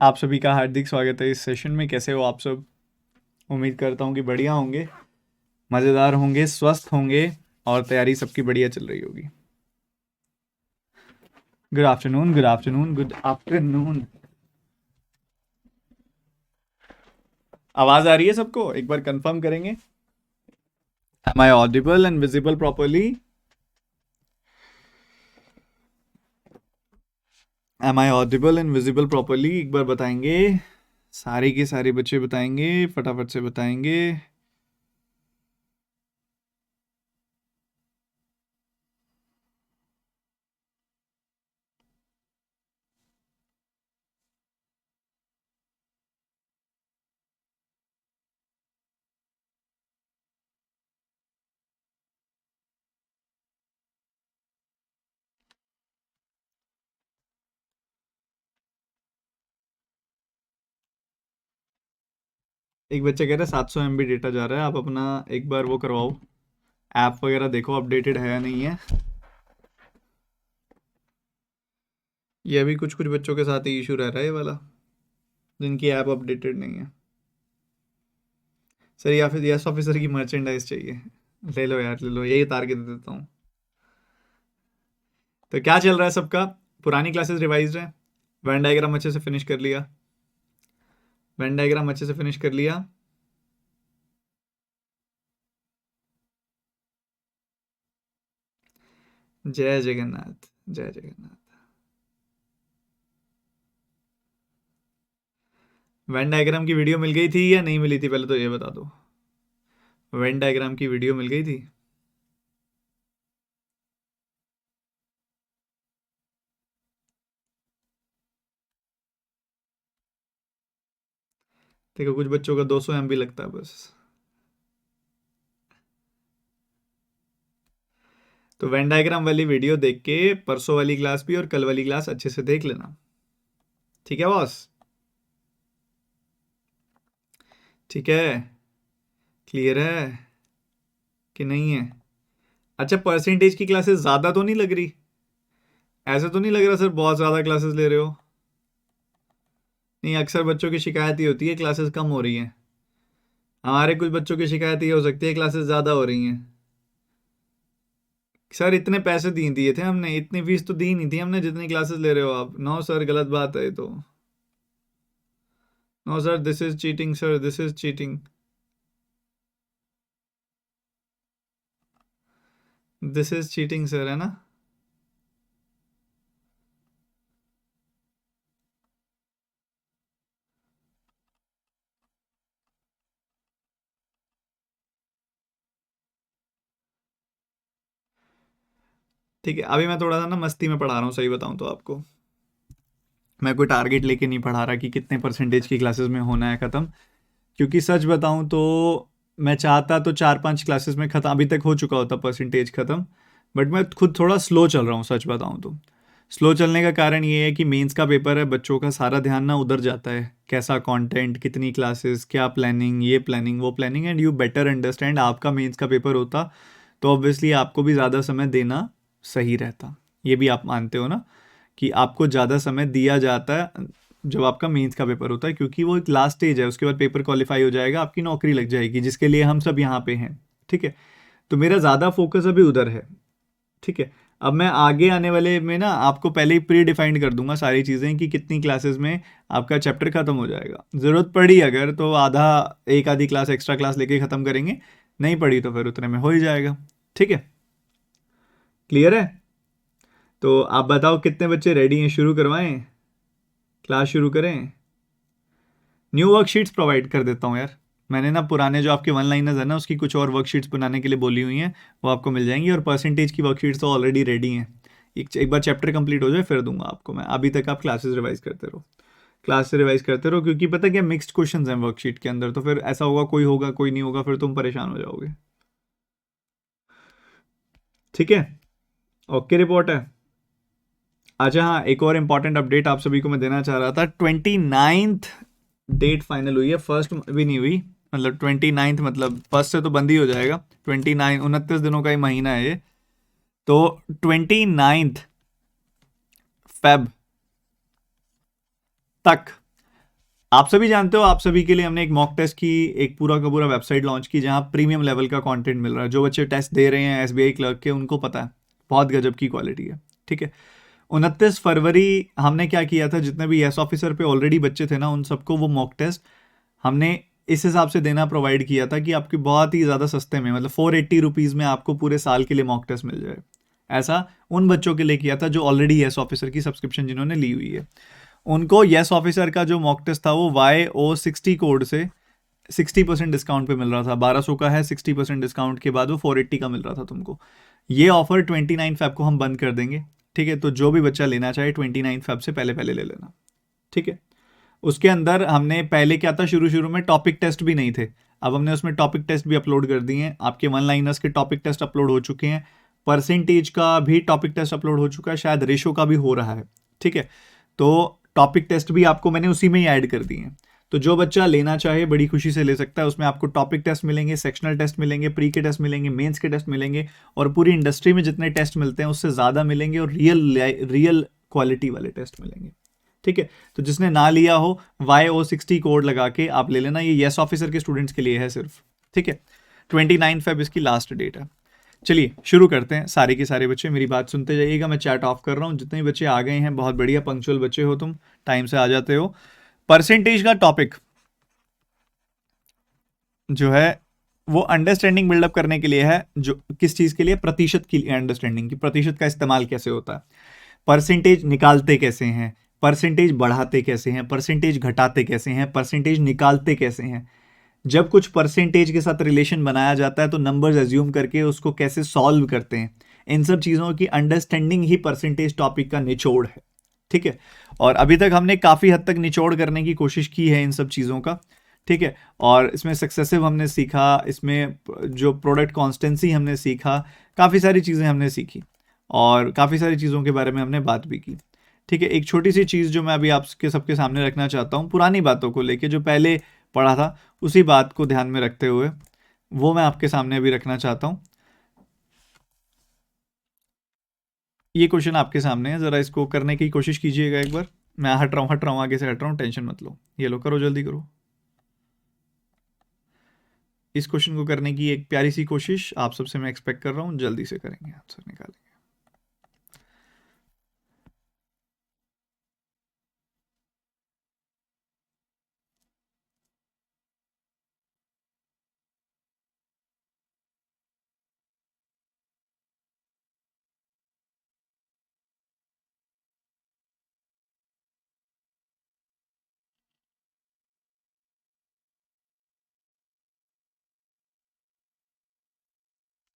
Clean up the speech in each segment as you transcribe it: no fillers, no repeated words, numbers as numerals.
आप सभी का हार्दिक स्वागत है इस सेशन में। कैसे हो आप सब? उम्मीद करता हूँ कि बढ़िया होंगे, मज़ेदार होंगे, स्वस्थ होंगे और तैयारी सबकी बढ़िया चल रही होगी। Good afternoon, good afternoon, good afternoon. आवाज़ आ रही है सबको? एक बार कंफर्म करेंगे। Am I audible and visible properly? Am I audible and visible properly? एक बार बताएंगे। सारे के सारे बच्चे बताएंगे, फटाफट से बताएंगे। एक बच्चा कह रहा है 700 MB डेटा जा रहा है। आप अपना एक बार वो करवाओ, ऐप वगैरह देखो अपडेटेड है या नहीं है। ये अभी कुछ कुछ बच्चों के साथ ही इशू रह रहा है ये वाला, जिनकी ऐप अपडेटेड नहीं है। सर या फिर यस ऑफिसर की मर्चेंडाइज चाहिए? ले लो यार, ले लो, यही उतार के दे देता हूँ। तो क्या चल रहा है सबका? पुरानी क्लासेस रिवाइज है? वेन डायग्राम अच्छे से फिनिश कर लिया? वेन डायग्राम अच्छे से फिनिश कर लिया? जय जगन्नाथ, जय जगन्नाथ। वेन डायग्राम की वीडियो मिल गई थी या नहीं मिली थी, पहले तो ये बता दो। वेन डायग्राम की वीडियो मिल गई थी? देखो कुछ बच्चों का 200 MB लगता है बस। तो वेन डायग्राम वाली वीडियो देख के परसों वाली क्लास भी और कल वाली क्लास अच्छे से देख लेना, ठीक है बॉस? ठीक है, क्लियर है कि नहीं है? अच्छा, परसेंटेज की क्लासेस ज़्यादा तो नहीं लग रही? ऐसे तो नहीं लग रहा सर बहुत ज़्यादा क्लासेस ले रहे हो? नहीं, अक्सर बच्चों की शिकायत ये होती है क्लासेस कम हो रही हैं। हमारे कुछ बच्चों की शिकायत ये हो सकती है क्लासेस ज़्यादा हो रही हैं। सर इतने पैसे दिए थे हमने, इतनी फीस तो दी नहीं थी हमने जितनी क्लासेस ले रहे हो आप। नो सर, गलत बात है ये तो। No sir, this is cheating sir, this is cheating, this is cheating sir, है ना? ठीक है, अभी मैं थोड़ा सा ना मस्ती में पढ़ा रहा हूँ, सही बताऊँ तो आपको। मैं कोई टारगेट लेके नहीं पढ़ा रहा कि कितने परसेंटेज की क्लासेस में होना है ख़त्म। क्योंकि सच बताऊं तो मैं चाहता तो 4-5 क्लासेस में ख़त्म अभी तक हो चुका होता परसेंटेज ख़त्म। बट मैं खुद थोड़ा स्लो चल रहा हूँ, सच बताऊं तो। स्लो चलने का कारण ये है कि मेंस का पेपर है, बच्चों का सारा ध्यान ना उधर जाता है, कैसा कंटेंट, कितनी क्लासेस, क्या प्लानिंग, ये प्लानिंग, वो planning. And you better understand, आपका मेंस का पेपर होता तो ऑब्वियसली आपको भी ज़्यादा समय देना सही रहता। ये भी आप मानते हो ना कि आपको ज़्यादा समय दिया जाता है जब आपका मेंस का पेपर होता है, क्योंकि वो एक लास्ट स्टेज है, उसके बाद पेपर क्वालिफाई हो जाएगा, आपकी नौकरी लग जाएगी, जिसके लिए हम सब यहाँ पे हैं। ठीक है, तो मेरा ज़्यादा फोकस अभी उधर है। ठीक है, अब मैं आगे आने वाले में ना आपको पहले ही प्री डिफाइंड कर दूंगा सारी चीज़ें कि कितनी क्लासेस में आपका चैप्टर खत्म हो जाएगा। ज़रूरत पड़ी अगर तो आधा, एक आधी क्लास एक्स्ट्रा क्लास लेके ख़त्म करेंगे, नहीं पड़ी तो फिर उतने में हो ही जाएगा। ठीक है, क्लियर है? तो आप बताओ कितने बच्चे रेडी हैं, शुरू करवाएं, क्लास शुरू करें? न्यू वर्कशीट्स प्रोवाइड कर देता हूँ यार। मैंने ना पुराने जो आपके वन लाइनर्स है ना, उसकी कुछ और वर्कशीट्स बनाने के लिए बोली हुई हैं, वो आपको मिल जाएंगी। और परसेंटेज की वर्कशीट्स तो ऑलरेडी रेडी हैं। एक बार चैप्टर कंप्लीट हो जाए फिर दूंगा आपको मैं। अभी तक आप क्लासेस रिवाइज करते रहो, क्लास से रिवाइज करते रहो, क्योंकि पता क्या, मिक्स्ड क्वेश्चंस हैं वर्कशीट के अंदर, तो फिर ऐसा होगा कोई नहीं होगा, फिर तुम परेशान हो जाओगे। ठीक है, ओके रिपोर्ट है। अच्छा हाँ, एक और इम्पॉर्टेंट अपडेट आप सभी को मैं देना चाह रहा था। 29th डेट फाइनल हुई है, फर्स्ट भी नहीं हुई। मतलब 29th, मतलब फर्स्ट से तो बंद ही हो जाएगा। 29, 29 दिनों का ही महीना है ये। तो 29th फेब तक आप सभी जानते हो, आप सभी के लिए हमने एक मॉक टेस्ट की एक पूरा का पूरा वेबसाइट लॉन्च की, जहां प्रीमियम लेवल का कंटेंट मिल रहा है। जो बच्चे टेस्ट दे रहे हैं एसबीआई क्लर्क के, उनको पता है बहुत गजब की क्वालिटी है। ठीक है, 29 फरवरी हमने क्या किया था, जितने भी एस ऑफिसर पे ऑलरेडी बच्चे थे ना, उन सबको वो मॉक टेस्ट हमने इस हिसाब से देना प्रोवाइड किया था कि आपके बहुत ही ज़्यादा सस्ते में, मतलब 480 रुपीज़ में आपको पूरे साल के लिए मॉक टेस्ट मिल जाए। ऐसा उन बच्चों के लिए किया था जो ऑलरेडी एस ऑफिसर की सब्सक्रिप्शन जिन्होंने ली हुई है। उनको यस ऑफिसर का जो मॉक टेस्ट था वो YO60 कोड से 60% डिस्काउंट पे मिल रहा था। 1200 का है, 60% डिस्काउंट के बाद वो 480 का मिल रहा था तुमको। ये ऑफर 29 फेब को हम बंद कर देंगे। ठीक है, तो जो भी बच्चा लेना चाहे 29 फेब से पहले पहले ले लेना। ठीक है, उसके अंदर हमने पहले क्या था, शुरू शुरू में टॉपिक टेस्ट भी नहीं थे। अब हमने उसमें टॉपिक टेस्ट भी अपलोड कर दिए हैं। आपके वन लाइनर्स के टॉपिक टेस्ट अपलोड हो चुके हैं, परसेंटेज का भी टॉपिक टेस्ट अपलोड हो चुका है, शायद रेशो का भी हो रहा है। ठीक है, तो टॉपिक टेस्ट भी आपको मैंने उसी में ही ऐड कर दिए हैं। तो जो बच्चा लेना चाहे बड़ी खुशी से ले सकता है। उसमें आपको टॉपिक टेस्ट मिलेंगे, सेक्शनल टेस्ट मिलेंगे, प्री के टेस्ट मिलेंगे, मेंस के टेस्ट मिलेंगे, और पूरी इंडस्ट्री में जितने टेस्ट मिलते हैं उससे ज़्यादा मिलेंगे, और रियल क्वालिटी वाले टेस्ट मिलेंगे। ठीक है, तो जिसने ना लिया हो YO60 कोड लगा के आप ले लेना। ये यस ऑफिसर के स्टूडेंट्स के लिए है सिर्फ। ठीक है, 29 फेब इसकी लास्ट डेट है। चलिए शुरू करते हैं। सारे के सारे बच्चे मेरी बात सुनते जाइएगा, मैं चैट ऑफ कर रहा हूँ। जितने भी बच्चे आ गए हैं बहुत बढ़िया, पंक्चुअल बच्चे हो तुम, टाइम से आ जाते हो। परसेंटेज का टॉपिक जो है वो अंडरस्टैंडिंग बिल्डअप करने के लिए है। जो किस चीज के लिए, प्रतिशत की अंडरस्टैंडिंग की, प्रतिशत का इस्तेमाल कैसे होता है, परसेंटेज निकालते कैसे हैं, परसेंटेज बढ़ाते कैसे हैं, परसेंटेज घटाते कैसे हैं, परसेंटेज निकालते कैसे हैं, जब कुछ परसेंटेज के साथ रिलेशन बनाया जाता है तो नंबर्स एज्यूम करके उसको कैसे सॉल्व करते हैं। इन सब चीज़ों की अंडरस्टैंडिंग ही परसेंटेज टॉपिक का निचोड़ है। ठीक है, और अभी तक हमने काफ़ी हद तक निचोड़ करने की कोशिश की है इन सब चीज़ों का। ठीक है, और इसमें सक्सेसिव हमने सीखा, इसमें जो प्रोडक्ट कॉन्स्टेंसी हमने सीखा, काफ़ी सारी चीज़ें हमने सीखी, और काफ़ी सारी चीज़ों के बारे में हमने बात भी की। ठीक है, एक छोटी सी चीज़ जो मैं अभी आपके सबके सामने रखना चाहता हूँ, पुरानी बातों को लेके जो पहले पढ़ा था, उसी बात को ध्यान में रखते हुए वो मैं आपके सामने अभी रखना चाहता हूँ। ये क्वेश्चन आपके सामने है, ज़रा इसको करने की कोशिश कीजिएगा एक बार। मैं हट रहा हूँ, आगे से हट रहा हूँ, टेंशन मत लो। ये लो, करो जल्दी करो। इस क्वेश्चन को करने की एक प्यारी सी कोशिश आप सबसे मैं एक्सपेक्ट कर रहा हूँ, जल्दी से करेंगे, आंसर निकालेंगे।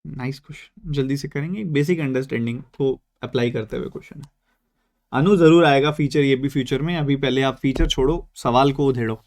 नाइस क्वेश्चन, जल्दी से करेंगे। बेसिक अंडरस्टैंडिंग को अप्लाई करते हुए क्वेश्चन है। अनु जरूर आएगा फीचर, ये भी फ्यूचर में। अभी पहले आप फीचर छोड़ो, सवाल को उधेड़ो।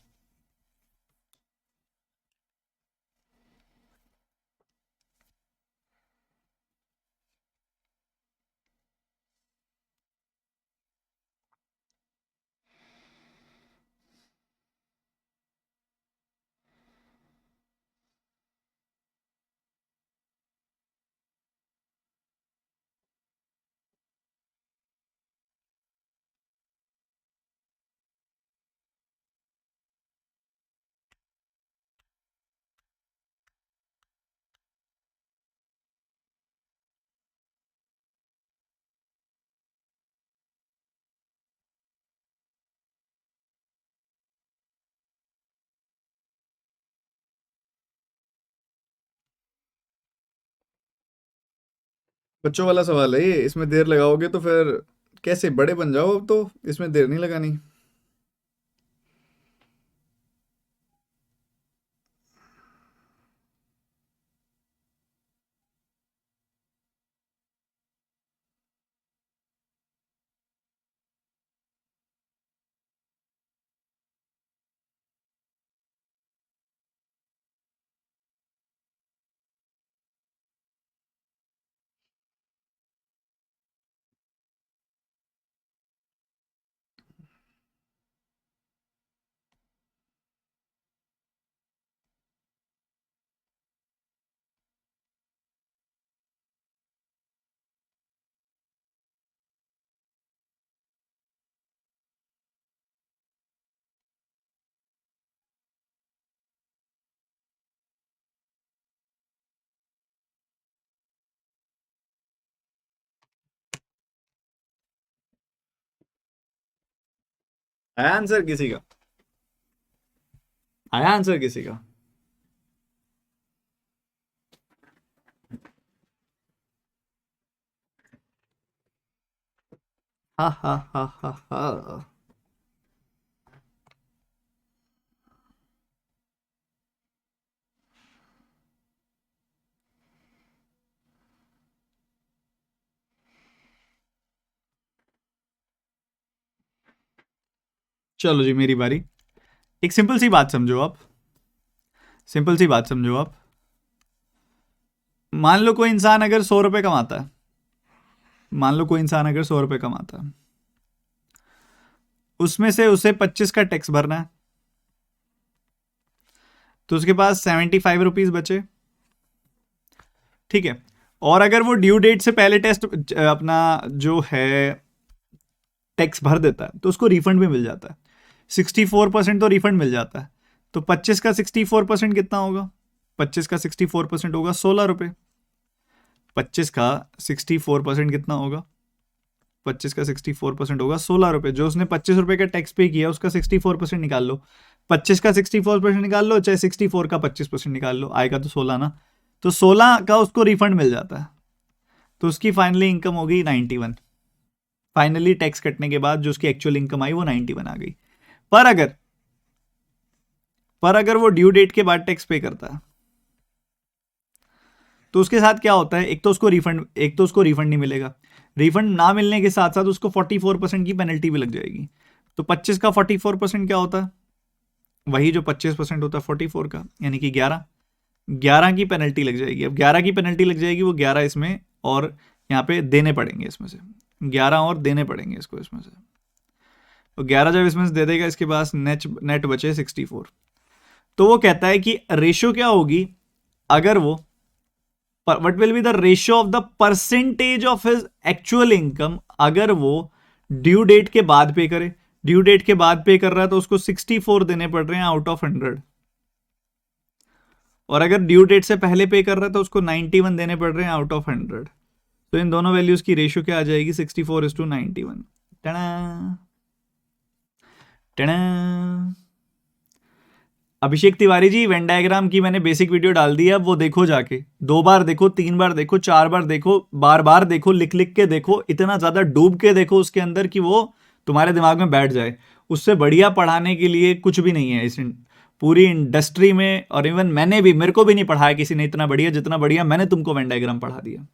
बच्चों वाला सवाल है ये, इसमें देर लगाओगे तो फिर कैसे, बड़े बन जाओ। अब तो इसमें देर नहीं लगानी। आया आंसर किसी का? आया आंसर किसी का? हा हा हा हा हा। चलो जी मेरी बारी। एक सिंपल सी बात समझो आप। सिंपल सी बात समझो आप। मान लो कोई इंसान अगर 100 रुपए कमाता है। मान लो कोई इंसान अगर 100 रुपए कमाता है, उसमें से उसे 25 का टैक्स भरना है, तो उसके पास 75 रुपीज बचे। ठीक है। और अगर वो ड्यू डेट से पहले टेस्ट अपना जो है टैक्स भर देता है तो उसको रिफंड भी मिल जाता है। 64% तो रिफंड मिल जाता है। तो 25 का 64% कितना होगा? 25 का 64% होगा 16 रुपए। 25 का 64% कितना होगा? 25 का 64% होगा 16 रुपए। जो उसने 25 रुपए का टैक्स पे किया उसका 64% निकाल लो। 25 का 64% निकाल लो, चाहे 64 का 25% निकाल लो, आएगा तो 16 ना। तो 16 का उसको रिफंड मिल जाता है। तो उसकी फाइनली इनकम हो गई 91। फाइनली टैक्स कटने के बाद जो उसकी एक्चुअल इनकम आई वो 91 आ गई। पर अगर पर अगर वो ड्यू डेट के बाद टैक्स पे करता है तो उसके साथ क्या होता है? एक तो उसको रिफंड नहीं मिलेगा। रिफंड ना मिलने के साथ साथ उसको 44% की पेनल्टी भी लग जाएगी। तो 25 का 44% क्या होता है? वही जो 25% होता है 44 का, यानी कि 11। 11 की पेनल्टी लग जाएगी। अब 11 की पेनल्टी लग जाएगी, वो 11 इसमें और यहाँ पे देने पड़ेंगे इसमें से। 11 और देने पड़ेंगे इसको इसमें से। तो 11 जब इसमें से दे देगा, इसके पास नेट नेट बचे 64। तो वो कहता है कि रेशियो क्या होगी अगर वो, what will be the ratio of the percentage of his actual income अगर वो ड्यू डेट के बाद पे करे। ड्यू डेट के बाद पे कर रहा है तो उसको 64 देने पड़ रहे हैं आउट ऑफ 100। और अगर ड्यू डेट से पहले पे कर रहा है तो उसको 91 देने पड़ रहे हैं आउट ऑफ 100। तो इन दोनों वैल्यूज की रेशियो क्या आ जाएगी? 64:91। टना टना। अभिषेक तिवारी जी, वेन डायग्राम की मैंने बेसिक वीडियो डाल दी है, अब वो देखो जाके। 2 बार देखो, 3 बार देखो, 4 बार देखो, बार बार देखो, लिख लिख के देखो, इतना ज्यादा डूब के देखो उसके अंदर कि वो तुम्हारे दिमाग में बैठ जाए। उससे बढ़िया पढ़ाने के लिए कुछ भी नहीं है इस पूरी इंडस्ट्री में। और इवन मैंने भी, मेरे को भी नहीं पढ़ाया किसी ने इतना बढ़िया जितना बढ़िया मैंने तुमको वेन डायग्राम पढ़ा दिया।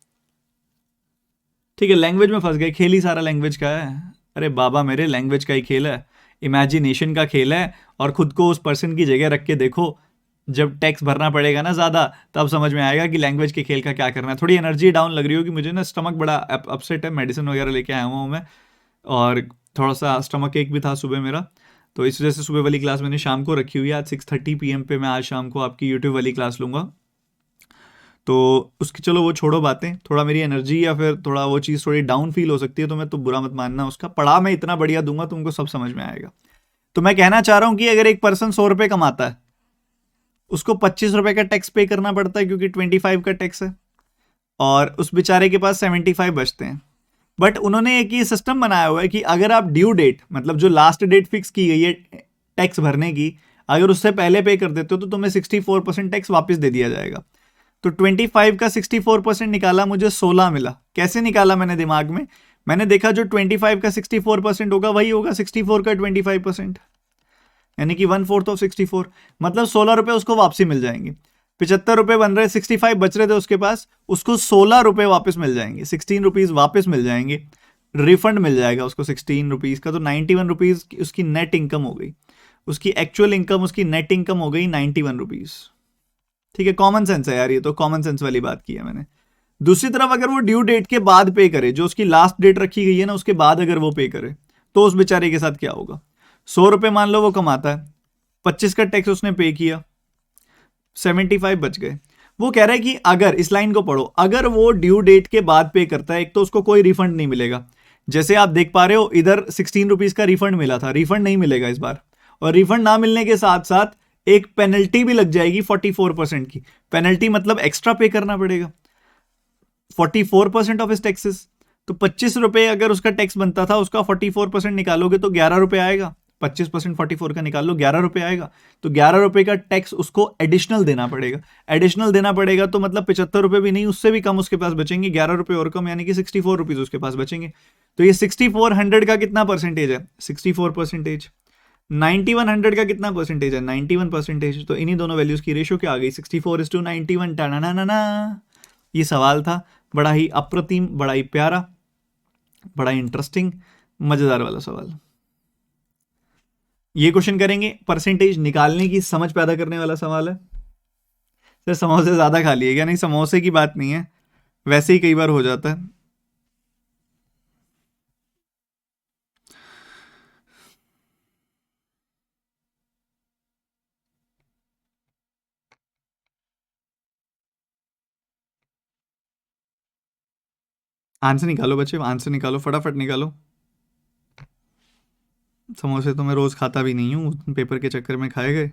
ठीक है, लैंग्वेज में फंस गए। खेल ही सारा लैंग्वेज का है। अरे बाबा मेरे, लैंग्वेज का ही खेल है, इमेजिनेशन का खेल है। और खुद को उस पर्सन की जगह रख के देखो। जब टैक्स भरना पड़ेगा ना ज़्यादा, तब समझ में आएगा कि लैंग्वेज के खेल का क्या करना है। थोड़ी एनर्जी डाउन लग रही होगी मुझे ना, स्टमक बड़ा अपसेट है, मेडिसिन वगैरह लेके आया हुआ हूँ मैं। और थोड़ा सा स्टमक एक भी था सुबह मेरा, तो इस वजह से सुबह वाली क्लास मैंने शाम को रखी हुई है। आज 6:30 PM पे मैं आज शाम को आपकी यूट्यूब वाली क्लास लूँगा। तो उसकी चलो वो छोड़ो बातें। थोड़ा मेरी एनर्जी या फिर थोड़ा वो चीज़ थोड़ी डाउन फील हो सकती है, तो मैं तो बुरा मत मानना उसका। पढ़ा मैं इतना बढ़िया दूंगा तुमको, सब समझ में आएगा। तो मैं कहना चाह रहा हूं कि अगर एक पर्सन 100 रुपए कमाता है, उसको 25 रुपए का टैक्स पे करना पड़ता है क्योंकि 25 का टैक्स है। और उस बेचारे के पास 75 बचते हैं। बट उन्होंने एक ये सिस्टम बनाया हुआ है कि अगर आप ड्यू डेट, मतलब जो लास्ट डेट फिक्स की गई है टैक्स भरने की, अगर उससे पहले पे कर देते हो तो तुम्हें 64% टैक्स वापस दे दिया जाएगा। तो 25 का 64% निकाला, मुझे 16 मिला। कैसे निकाला मैंने दिमाग में, मैंने देखा जो 25 का 64% होगा वही होगा 64 का 25%, यानी कि 1/4 ऑफ 64। मतलब 16 रुपए उसको वापसी मिल जाएंगे। 75 रुपए बन रहे, 65 बच रहे थे उसके पास, उसको 16 रुपए वापस मिल जाएंगे, 16 रुपीज वापस मिल जाएंगे। रिफंड मिल जाएगा उसको 16 रुपीज का। तो 91 रुपीज उसकी नेट इनकम हो गई। उसकी एक्चुअल इनकम, उसकी नेट इनकम हो गई 91 रुपीज। ठीक है, कॉमन सेंस है यार, ये तो कॉमन सेंस वाली बात की है मैंने। दूसरी तरफ अगर वो ड्यू डेट के बाद पे करे, जो उसकी लास्ट डेट रखी गई है ना, उसके बाद अगर वो पे करे, तो उस बेचारे के साथ क्या होगा? 100 रुपए मान लो वो कमाता है, 25 का टैक्स उसने पे किया, 75 बच गए। वो कह रहा है कि अगर, इस लाइन को पढ़ो, अगर वो ड्यू डेट के बाद पे करता है, एक तो उसको कोई रिफंड नहीं मिलेगा। जैसे आप देख पा रहे हो इधर 16 रुपीज का रिफंड मिला था, रिफंड नहीं मिलेगा इस बार। और रिफंड ना मिलने के साथ साथ एक पेनल्टी भी लग जाएगी 44% की। पेनल्टी मतलब एक्स्ट्रा पे करना पड़ेगा 44% ऑफ इस टैक्सेस। तो 25 रुपए अगर उसका टैक्स बनता था, उसका 44% निकालोगे तो 11 रुपए आएगा। 25% 44 का निकाल लो, 11 रुपये आएगा। तो 11 रुपये का टैक्स उसको एडिशनल देना पड़ेगा। एडिशनल देना पड़ेगा तो मतलब 75 रुपये भी नहीं, उससे भी कम उसके पास बचेंगे, 11 रुपये और कम, यानी कि 64 रुपीज उसके पास बचेंगे। तो ये 6400 का कितना परसेंटेज है? 64%। 9100 का कितना परसेंटेज है? 91%। तो इन्हीं दोनों वैल्यूज की रेशियो क्या आ गई? 64:91। टाना। ये सवाल था बड़ा ही अप्रतिम, बड़ा ही प्यारा, बड़ा इंटरेस्टिंग, मजेदार वाला सवाल। ये क्वेश्चन करेंगे, परसेंटेज निकालने की समझ पैदा करने वाला सवाल है। सर समोसे ज्यादा खा लिए क्या? नहीं, समोसे की बात नहीं है, वैसे ही कई बार हो जाता है। आंसर निकालो बच्चे, आंसर निकालो, फटाफट निकालो। समोसे तो मैं रोज खाता भी नहीं हूँ, पेपर के चक्कर में खाए गए।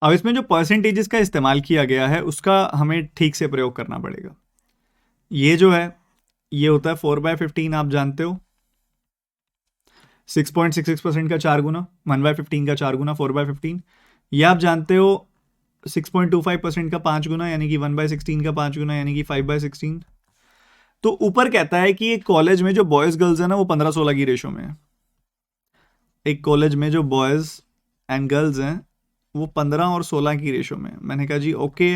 अब इसमें जो परसेंटेजेस का इस्तेमाल किया गया है उसका हमें ठीक से प्रयोग करना पड़ेगा। ये जो है ये होता है 4/15, आप जानते हो 6.66% का 4 गुना, 1/15 का 4 गुना 4/15। ये आप जानते हो 6.25% का 5 गुना, यानी कि 1/16 का 5 गुना, यानी कि 5/16। तो ऊपर कहता है कि एक कॉलेज में जो बॉयज गर्ल्स है ना वो 15-16 की रेशो में है। एक कॉलेज में जो बॉयज एंड गर्ल्स हैं वो 15 और 16 की रेशो में। मैंने कहा जी ओके,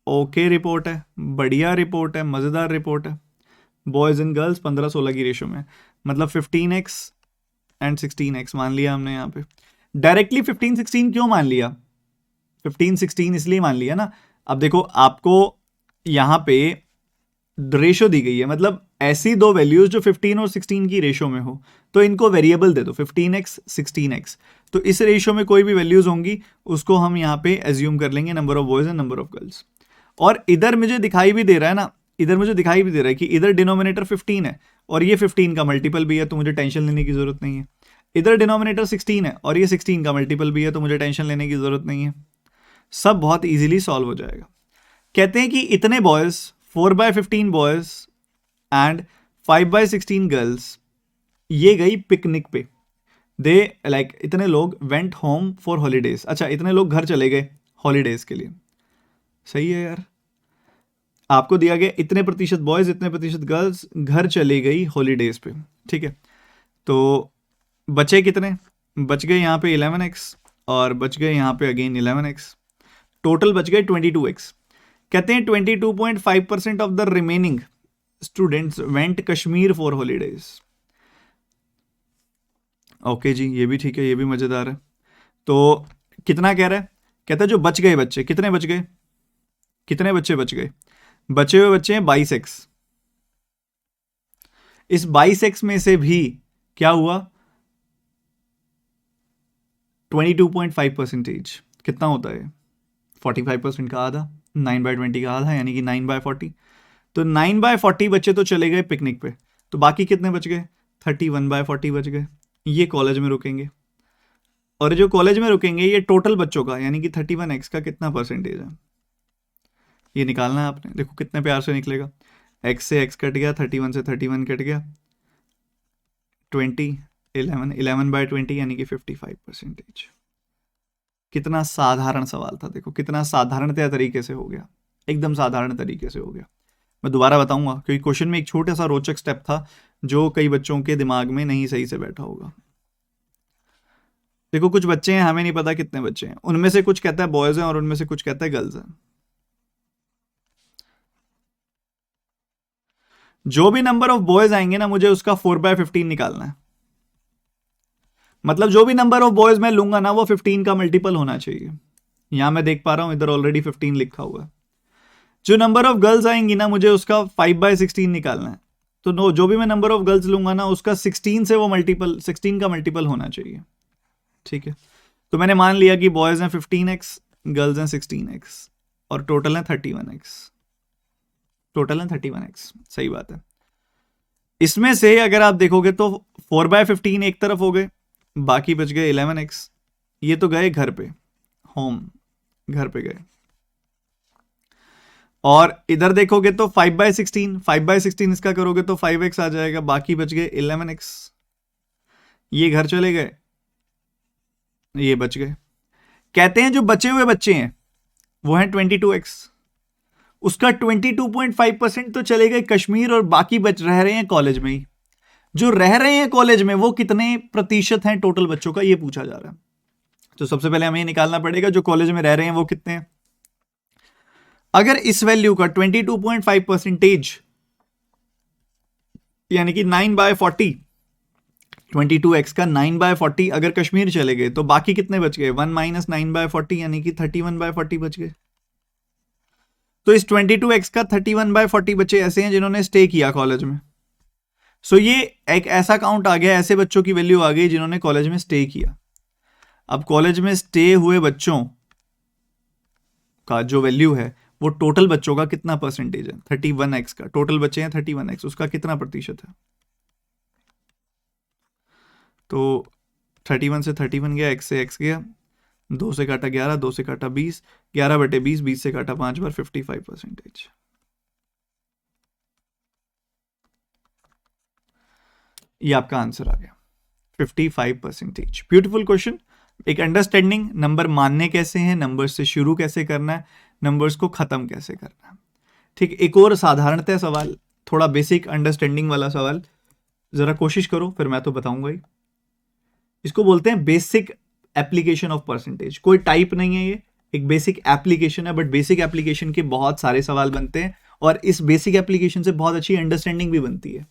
ओके रिपोर्ट है, बढ़िया रिपोर्ट है, मज़ेदार रिपोर्ट है। बॉयज़ एंड गर्ल्स 15-16 की रेशो में, मतलब 15x एंड 16x मान लिया हमने यहाँ पे। डायरेक्टली 15-16 क्यों मान लिया? 15-16 इसलिए मान लिया ना, अब देखो आपको यहाँ पे रेशो दी गई है, मतलब ऐसी दो वैल्यूज जो 15 और 16 की रेशो में हो, तो इनको वेरिएबल दे दो 15x 16x। तो इस रेशो में कोई भी वैल्यूज होंगी उसको हम यहाँ पे एज्यूम कर लेंगे number of boys and number of girls. और इधर मुझे दिखाई भी दे रहा है ना, इधर मुझे दिखाई भी दे रहा है कि इधर डिनोमिनेटर 15 है और ये 15 का मल्टीपल भी है, तो मुझे टेंशन लेने की जरूरत नहीं है। इधर डिनोमिनेटर 16 है और ये 16 का मल्टीपल भी है, तो मुझे टेंशन लेने की जरूरत नहीं है। सब बहुत इजीली सॉल्व हो जाएगा। कहते हैं कि इतने बॉयज 4/15 बॉयज एंड 5/16 गर्ल्स ये गई पिकनिक पे। दे लाइक इतने लोग वेंट होम फॉर हॉलीडेज। अच्छा, इतने लोग घर चले गए हॉलीडेज के लिए। सही है यार, आपको दिया गया इतने प्रतिशत बॉयज इतने प्रतिशत गर्ल्स घर चली गई हॉलीडेज पे, ठीक है। तो बचे कितने? बच गए यहाँ पे 11x और बच गए यहाँ पे अगेन 11x, टोटल बच गए 22x। कहते हैं 22.5% of the remaining students went Kashmir for holidays. Okay जी, ये भी ठीक है, ये भी मजेदार है। तो कितना कह रहा है? कहता है जो बच गए बच्चे, कितने बच गए, कितने बच्चे बच गए? बचे हुए बच्चे हैं 22x। इस 22x में से भी क्या हुआ? 22.5%। कितना होता है? 45% का आधा, 9/20 का आधा, यानी कि 9/40। तो 9/40 बच्चे तो चले गए पिकनिक पे, तो बाकी कितने बच गए? 31/40 बच गए। ये कॉलेज में रुकेंगे, और जो कॉलेज में रुकेंगे ये टोटल बच्चों का, यानी कि 31x का कितना परसेंटेज है ये निकालना है आपने। देखो कितने प्यार से निकलेगा, x से x कट गया, 31 से 31 कट गया, 11/20 यानी कि 55%। कितना साधारण सवाल था, देखो कितना साधारणतया तरीके से हो गया, एकदम साधारण तरीके से हो गया। मैं दोबारा बताऊंगा क्योंकि क्वेश्चन में एक छोटा सा रोचक स्टेप था जो कई बच्चों के दिमाग में नहीं सही से बैठा होगा। देखो कुछ बच्चे हैं, हमें नहीं पता कितने बच्चे हैं, उनमें से कुछ कहता है बॉयज हैं और उनमें से कुछ कहता है गर्ल्स हैं। जो भी नंबर ऑफ बॉयज आएंगे ना मुझे उसका 4/15 निकालना है। मतलब जो भी नंबर ऑफ बॉयज मैं लूंगा ना वो 15 का मल्टीपल होना चाहिए। यहां मैं देख पा रहा हूं इधर ऑलरेडी 15 लिखा हुआ है। जो नंबर ऑफ गर्ल्स आएंगी ना, मुझे उसका 5/16 निकालना है। तो नो, जो भी मैं नंबर ऑफ गर्ल्स लूंगा ना, उसका 16 से वो मल्टीपल, 16 का मल्टीपल होना चाहिए। ठीक है, तो मैंने मान लिया कि बॉयज हैं 15x, गर्ल्स हैं 16x, और टोटल है 31x। टोटल है 31x, सही बात है। इसमें से अगर आप देखोगे तो 4/15 एक तरफ हो गए, बाकी बच गए 11x। ये तो गए घर पे, होम, घर पे गए। और इधर देखोगे तो 5/16 इसका करोगे तो 5x आ जाएगा, बाकी बच गए 11x। ये घर चले गए, ये बच गए। कहते हैं जो बचे हुए बच्चे हैं वो हैं 22x। उसका 22.5% तो चले गए कश्मीर, और बाकी बच रह रहे हैं कॉलेज में ही। जो रह रहे हैं कॉलेज में वो कितने प्रतिशत हैं टोटल बच्चों का, ये पूछा जा रहा है। तो सबसे पहले हमें ये निकालना पड़ेगा जो कॉलेज में रह रहे हैं वो कितने हैं। अगर इस वैल्यू का 22.5%, यानी कि 9/40, 22x का 9/40 अगर कश्मीर चले गए, तो बाकी कितने बच गए, 1 - 9/40 यानी कि 31/40 बच गए। तो इस 22x का 31/40 बच्चे ऐसे हैं जिन्होंने स्टे किया कॉलेज में। सो ये एक ऐसा काउंट आ गया, ऐसे बच्चों की वैल्यू आ गई जिन्होंने कॉलेज में स्टे किया। अब कॉलेज में स्टे हुए बच्चों का जो वैल्यू है वो टोटल बच्चों का कितना परसेंटेज है, 31x का। टोटल बच्चे हैं 31x, उसका कितना प्रतिशत है। तो 31 से 31 गया, x से x गया, 2 से काटा 11, 2 से काटा 20, 11/20, 20 से काटा 5 बार, 55%। ये आपका आंसर आ गया, 55%। Beautiful question. एक अंडरस्टैंडिंग, नंबर मानने कैसे हैं, नंबर से शुरू कैसे करना है, नंबर्स को खत्म कैसे करना है। ठीक, एक और साधारणतः सवाल, थोड़ा बेसिक अंडरस्टैंडिंग वाला सवाल, जरा कोशिश करो, फिर मैं तो बताऊंगा ही। इसको बोलते हैं बेसिक एप्लीकेशन ऑफ परसेंटेज। कोई टाइप नहीं है ये, एक बेसिक एप्लीकेशन है, बट बेसिक एप्लीकेशन के बहुत सारे सवाल बनते हैं, और इस बेसिक एप्लीकेशन से बहुत अच्छी अंडरस्टैंडिंग भी बनती है।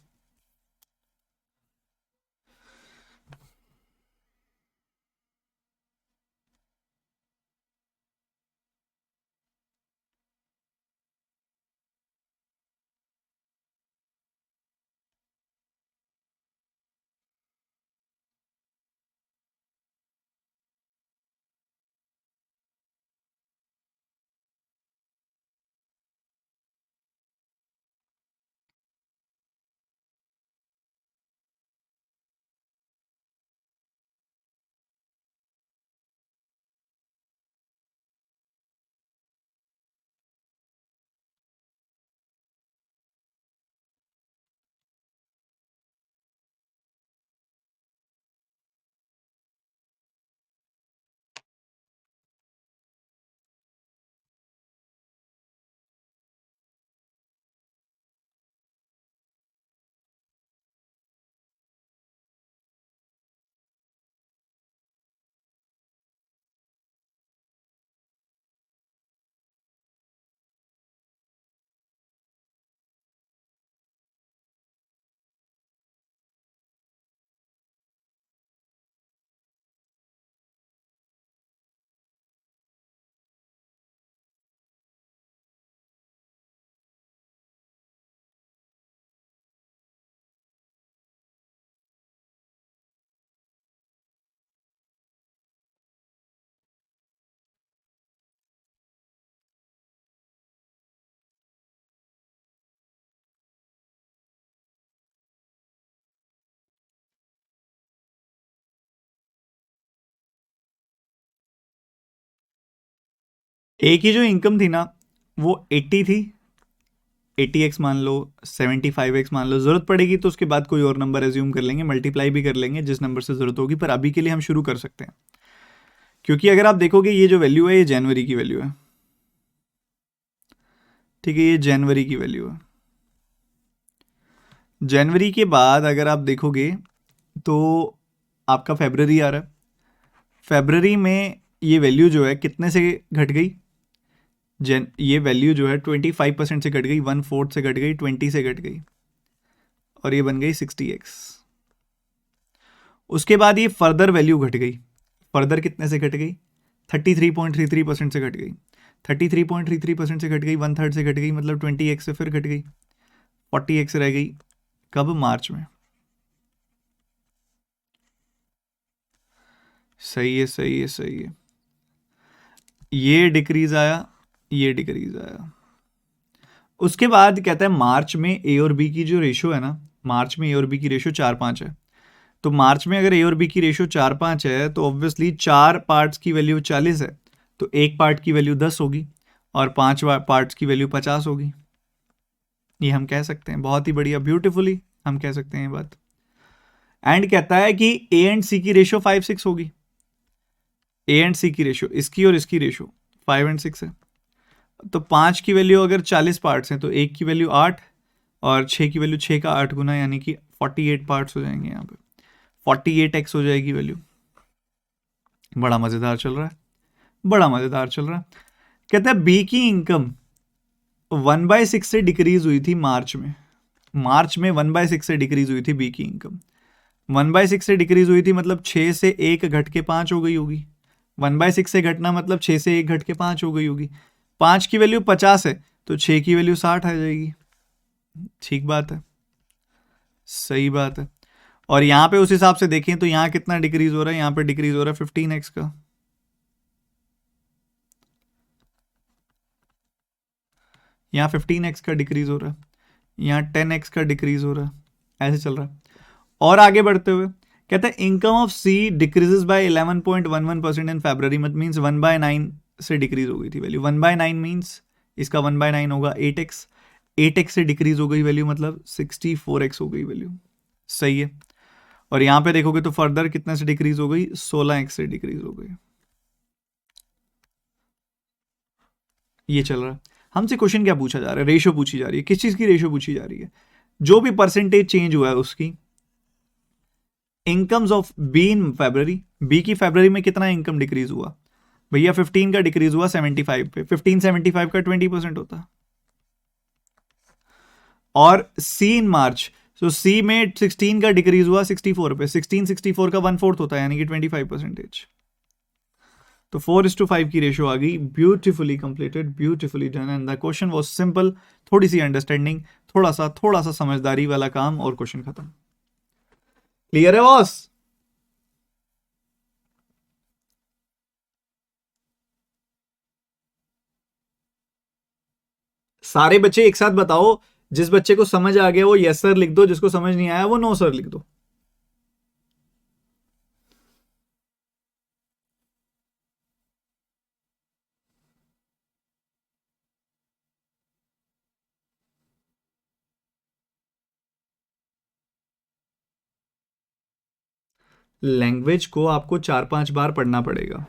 एक ही जो इनकम थी ना, वो 80 थी, 80x मान लो, 75x मान लो। जरूरत पड़ेगी तो उसके बाद कोई और नंबर एज्यूम कर लेंगे, मल्टीप्लाई भी कर लेंगे जिस नंबर से जरूरत होगी, पर अभी के लिए हम शुरू कर सकते हैं। क्योंकि अगर आप देखोगे ये जो वैल्यू है, ये जनवरी की वैल्यू है। ठीक है, ये जनवरी की वैल्यू है। जनवरी के बाद अगर आप देखोगे तो आपका फेब्रवरी आ रहा है। फेब्रवरी में ये वैल्यू जो है कितने से घट गई, ये वैल्यू जो है 25% से घट गई, 1/4 से घट गई, 20 से घट गई, और ये बन गई 60x। उसके बाद ये फर्दर वैल्यू घट गई, फर्दर कितने से घट गई, 33.33% से घट गई। 33.33% से घट गई, 1/3 से घट गई, मतलब 20x से फिर घट गई, 40x रह गई। कब? मार्च में। सही है, सही है, सही है। ये डिक्रीज आया, ये डिक्रीज आया। उसके बाद कहता है मार्च में ए और बी की जो रेशो है ना, मार्च में ए और बी की रेशो 4-5 है। तो मार्च में अगर ए और बी की रेशो 4-5 है तो ऑब्वियसली 4 पार्ट्स की वैल्यू 40 है, तो एक पार्ट की वैल्यू 10 होगी और 5 पार्ट्स की वैल्यू 50 होगी। ये हम कह सकते हैं, बहुत ही बढ़िया, ब्यूटीफुली हम कह सकते हैं ये बात। एंड कहता है कि ए एंड सी की रेशो 5-6 होगी। ए एंड सी की रेशो, इसकी और इसकी रेशो 5 एंड 6 है। तो 5 की वैल्यू अगर 40 पार्ट्स हैं तो एक की वैल्यू 8 और 6 की वैल्यू 6 का 8 गुना, यानी कि 48 पार्ट्स हो जाएंगे यहाँ पे, 48x हो जाएगी वैल्यू। बड़ा मज़ेदार चल रहा है, बड़ा मज़ेदार चल रहा है। कहता है बी की इनकम 1/6 से डिक्रीज हुई थी मार्च में। मार्च में 1/6 से डिक्रीज हुई थी बी की इनकम। 1/6 से डिक्रीज हुई थी मतलब 6 से 1 घट के 5 हो गई होगी। 1/6 से घटना मतलब 6 से 1 घट के 5 हो गई होगी। 5 की वैल्यू 50 है तो 6 की वैल्यू 60 आ जाएगी। ठीक बात है, सही बात है। और यहाँ पे उस हिसाब से देखें तो यहाँ कितना डिक्रीज हो रहा है, यहाँ पे डिक्रीज हो रहा है 15x का। यहाँ 15x का डिक्रीज हो रहा है, यहाँ 10x का डिक्रीज हो रहा है, ऐसे चल रहा है। और आगे बढ़ते हुए कहता है income of C decreases by 11.11% in February, मत मीन्स 1/9 से डिक्रीज हो गई थी वैल्यू। 1/9 मीन्स इसका 1/9 होगा 8x, 8x से डिक्रीज हो गई वैल्यू मतलब 64x हो गई वैल्यू। सही है। और यहाँ पे देखोगे तो फर्दर कितना से डिक्रीज हो गई, 16x से डिक्रीज हो गई। ये चल रहा है। हमसे क्वेश्चन क्या पूछा जा रहा है, रेशो पूछी जा रही है। किस चीज की रेशो पूछी जा रही है? जो भी परसेंटेज चेंज हुआ है उसकी। Incomes of B in February, B की फरवरी में कितना इनकम डिक्रीज हुआ भैया? 15 का डिक्रीज हुआ 75 पे। 15 75 का 20% होता है। और सी इन मार्च, तो सी में 16 का डिक्रीज हुआ 64 पे। 16 64 का 1/4 होता है, यानी कि 25%। तो 4:5 की रेशो आ गई। Beautifully completed, beautifully done, and the question was simple. थोड़ी सी अंडरस्टैंडिंग, थोड़ा सा समझदारी वाला काम और क्वेश्चन खत्म। क्लियर है बॉस? सारे बच्चे एक साथ बताओ। जिस बच्चे को समझ आ गया वो यस सर लिख दो, जिसको समझ नहीं आया वो नो सर लिख दो। लैंग्वेज को आपको 4-5 बार पढ़ना पड़ेगा।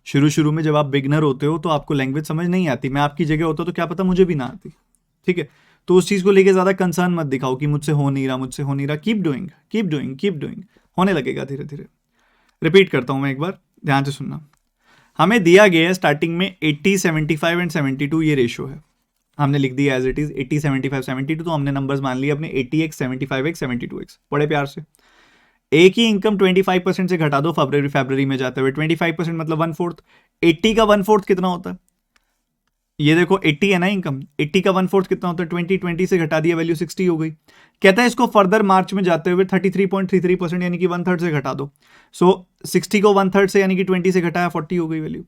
शुरू शुरू में जब आप बिगनर होते हो तो आपको लैंग्वेज समझ नहीं आती। मैं आपकी जगह होता तो क्या पता मुझे भी ना आती। ठीक है, तो उस चीज़ को लेके ज़्यादा कंसर्न मत दिखाओ कि मुझसे हो नहीं रहा, मुझसे हो नहीं रहा। Keep doing, keep doing, keep doing, होने लगेगा धीरे धीरे। रिपीट करता हूँ मैं एक बार, ध्यान से सुनना। हमें दिया गया है स्टार्टिंग में 80 75 एंड 72 ये रेशो है। हमने लिख दिया एज इट इज 80 75 72, तो हमने नंबर्स मान लिए अपने 80x 75x 72x, बड़े प्यार से। ए की इनकम 25% से घटा दो फरवरी में जाते हुए। 25% मतलब 1/4। 80 का 1/4 कितना होता है? ये देखो 80 है ना इनकम, 80 का 1/4 कितना होता है? 20 से घटा दिया, वैल्यू 60 हो गई। कहता है इसको फर्दर मार्च में जाते हुए 33.33% यानी कि 1/3 से घटा दो। सो 60 को 1/3 से यानी कि 20 से घटाया, 40 हो गई वैल्यू।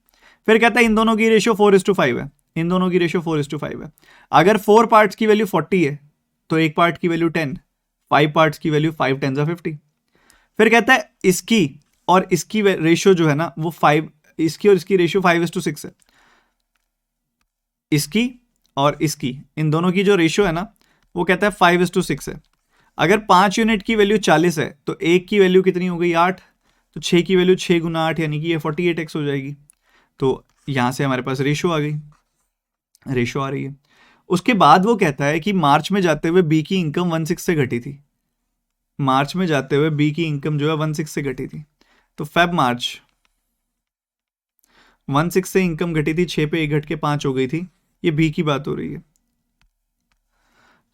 फिर कहता है इन दोनों की रेशियो 4:5 है। इन दोनों की रेशियो 4:5 है। अगर 4 पार्ट्स की वैल्यू 40 है तो एक पार्ट की वैल्यू 10, 5 पार्ट्स की वैल्यू 5 10 50। फिर कहता है इसकी और इसकी रेशियो जो है ना वो 5, इसकी और इसकी रेशियो 5:6 है। इसकी और इसकी, इन दोनों की जो रेशियो है ना वो कहता है 5:6 है। अगर 5 यूनिट की वैल्यू 40 है तो एक की वैल्यू कितनी हो गई? 8। तो 6 की वैल्यू 6 गुना 8 यानी कि ये 48x हो जाएगी। तो यहां से हमारे पास रेशियो आ गई, रेशियो आ रही है। उसके बाद वो कहता है कि मार्च में जाते हुए बी की इनकम 1/6 से घटी थी। मार्च में जाते हुए बी की इनकम जो है 1/6 से घटी थी। तो फेब मार्च 1/6 से इनकम घटी थी, 6 पे 1 घट के 5 हो गई थी। ये बी की बात हो रही है।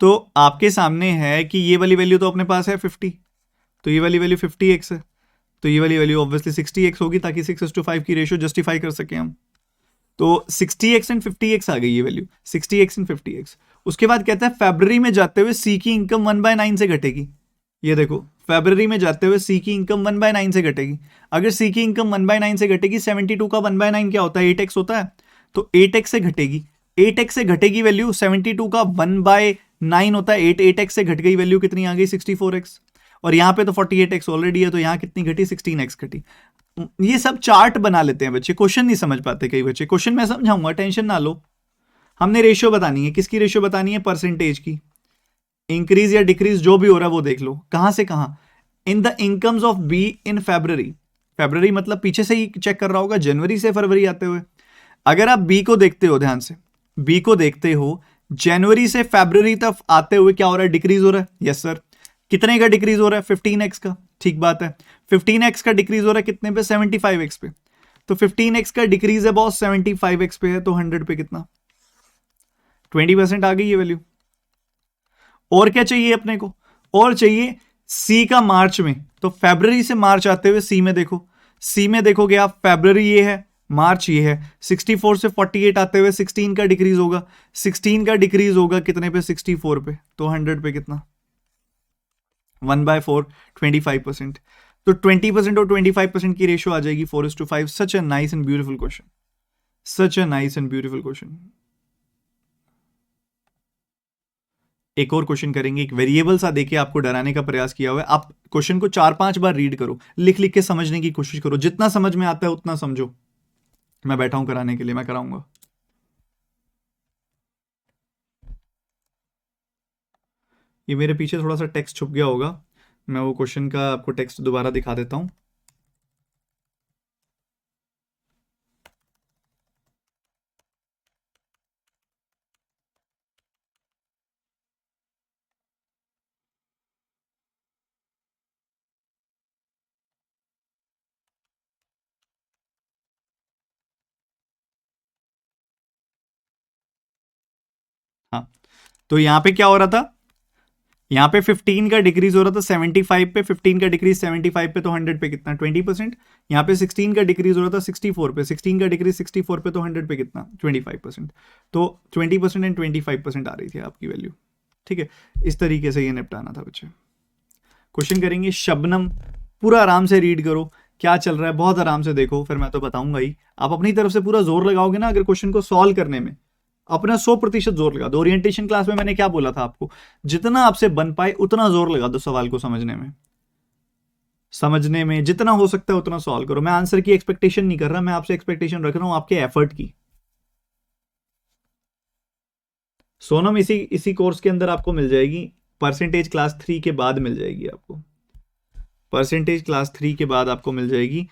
तो आपके सामने है कि ये वाली वैल्यू तो अपने पास है 50, तो ये वाली वैल्यू 50x है, तो ये वाली वैल्यू ऑब्वियसली 60x होगी ताकि 6:5 की रेशियो जस्टिफाई कर सके हम। तो 60x एंड 50x आ गई ये वैल्यू, 60x एंड 50x। उसके बाद कहता है फरवरी में जाते हुए सी की इनकम 1/9 से घटेगी। ये देखो, फरवरी में जाते हुए सी की इनकम 1/9 से घटेगी। अगर सी की इनकम 1/9 से घटेगी, 72 का 1/9 क्या होता है, 8x होता है, तो 8x से घटेगी, 8x से घटेगी वैल्यू, 72 का 1/9 होता है 8x से घट गई वैल्यू, कितनी आ गई 64x। और यहां पे तो 48x ऑलरेडी है, तो यहां कितनी घटी, 16x घटी। ये सब चार्ट बना लेते हैं बच्चे, क्वेश्चन नहीं समझ पाते कई बच्चे। क्वेश्चन मैं समझाऊंगा, टेंशन ना लो। हमने रेशियो बतानी है, किसकी रेशियो बतानी है, परसेंटेज की। इंक्रीज या डिक्रीज जो भी हो रहा है वो देख लो, कहां से कहां। In the incomes of B इन फेब्रवरी, फेब्रवरी मतलब पीछे से ही चेक कर रहा होगा, जनवरी से फरवरी आते हुए। अगर आप बी को देखते हो ध्यान से, बी को देखते हो, जनवरी से फरवरी तक आते हुए क्या हो रहा है, डिक्रीज हो रहा है। Yes sir. कितने का डिक्रीज हो रहा है, 15x का। ठीक बात है, 15x का डिक्रीज हो रहा है कितने पे, 75x पे। तो 15x का डिक्रीज है बॉस 75x पे है, तो 100 पे कितना, 20% आ गई ये वैल्यू। और क्या चाहिए अपने को, और चाहिए सी का मार्च में। तो फरवरी से मार्च आते हुए सी में देखो, सी में देखोगे आप, फरवरी ये है, मार्च ये है, 64 से 48 आते हुए 16 का डिक्रीज होगा, 16 का डिक्रीज होगा कितने पे, 64 पे, तो 100 पे कितना, 1/4, 25%। तो 20% और 25% की रेशियो आ जाएगी 4:5। Such a nice and beautiful question, such a nice and beautiful question. एक और क्वेश्चन करेंगे, एक वेरिएबल सा देके आपको डराने का प्रयास किया हुआ है। आप क्वेश्चन को 4-5 बार रीड करो, लिख लिख के समझने की कोशिश करो, जितना समझ में आता है उतना समझो। मैं बैठा हूं कराने के लिए, मैं कराऊंगा। ये मेरे पीछे थोड़ा सा टेक्स्ट छुप गया होगा, मैं वो क्वेश्चन का आपको टेक्स्ट दोबारा दिखा देता हूं। हाँ, तो यहां पे क्या हो रहा था, यहाँ पे 15 का डिक्रीज हो रहा था 75 पे, 15 का डिक्रीज 75 पे, तो 100 पे कितना, 20%। यहाँ पे 16 का डिक्रीज हो रहा था 64 पे, 16 का डिक्रीज 64 पे, तो 100 पे कितना, 25%। तो 20% एंड 25% आ रही थी आपकी वैल्यू। ठीक है, इस तरीके से ये निपटाना था बच्चे। क्वेश्चन करेंगे शबनम, पूरा आराम से रीड करो, क्या चल रहा है बहुत आराम से देखो, फिर मैं तो बताऊंगा ही। आप अपनी तरफ से पूरा जोर लगाओगे ना अगर क्वेश्चन को सॉल्व करने में, अपना 100% जोर लगा दो। ओरिएंटेशन क्लास में मैंने क्या बोला था आपको, जितना आपसे बन पाए उतना जोर लगा दो सवाल को समझने में, समझने में जितना हो सकता है उतना सॉल्व करो। मैं आंसर की एक्सपेक्टेशन नहीं कर रहा, मैं आपसे एक्सपेक्टेशन रख रहा हूं आपके एफर्ट की। सोनम इसी इसी कोर्स के अंदर आपको मिल जाएगी, परसेंटेज क्लास 3 के बाद मिल जाएगी आपको, परसेंटेज क्लास 3 के बाद आपको मिल जाएगी।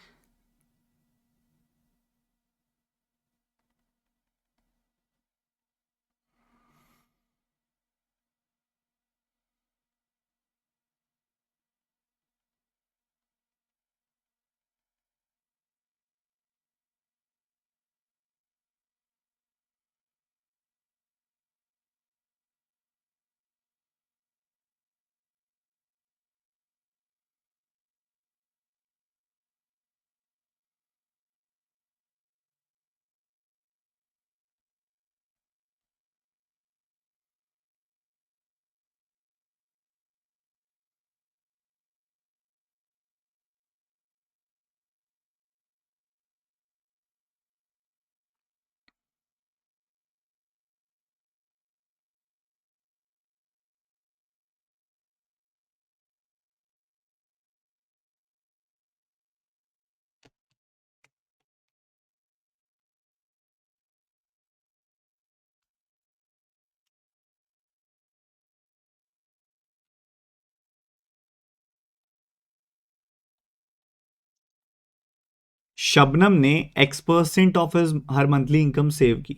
शबनम ने X% of his her monthly income save की।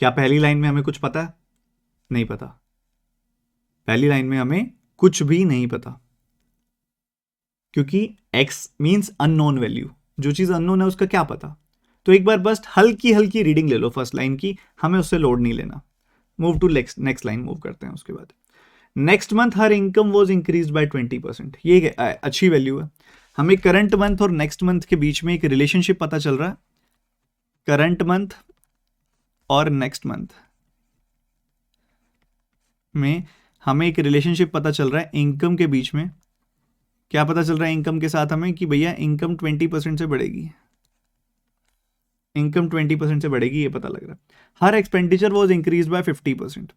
क्या पहली लाइन में हमें कुछ पता है, नहीं पता, पहली लाइन में हमें कुछ भी नहीं पता, क्योंकि x मींस अननोन वैल्यू, जो चीज अननोन है उसका क्या पता। तो एक बार बस हल्की हल्की रीडिंग ले लो फर्स्ट लाइन की, हमें उससे लोड नहीं लेना। Move to next line move करते हैं। उसके बाद next month her income was increase by 20%, ये अच्छी वैल्यू है। हमें करंट मंथ और नेक्स्ट मंथ के बीच में एक रिलेशनशिप पता चल रहा है। करंट मंथ और नेक्स्ट मंथ में हमें एक रिलेशनशिप पता चल रहा है इनकम के बीच में। क्या पता चल रहा है इनकम के साथ हमें कि भैया इनकम 20% से बढ़ेगी, इनकम 20% से बढ़ेगी, ये पता लग रहा है। Her expenditure was increase by 50%।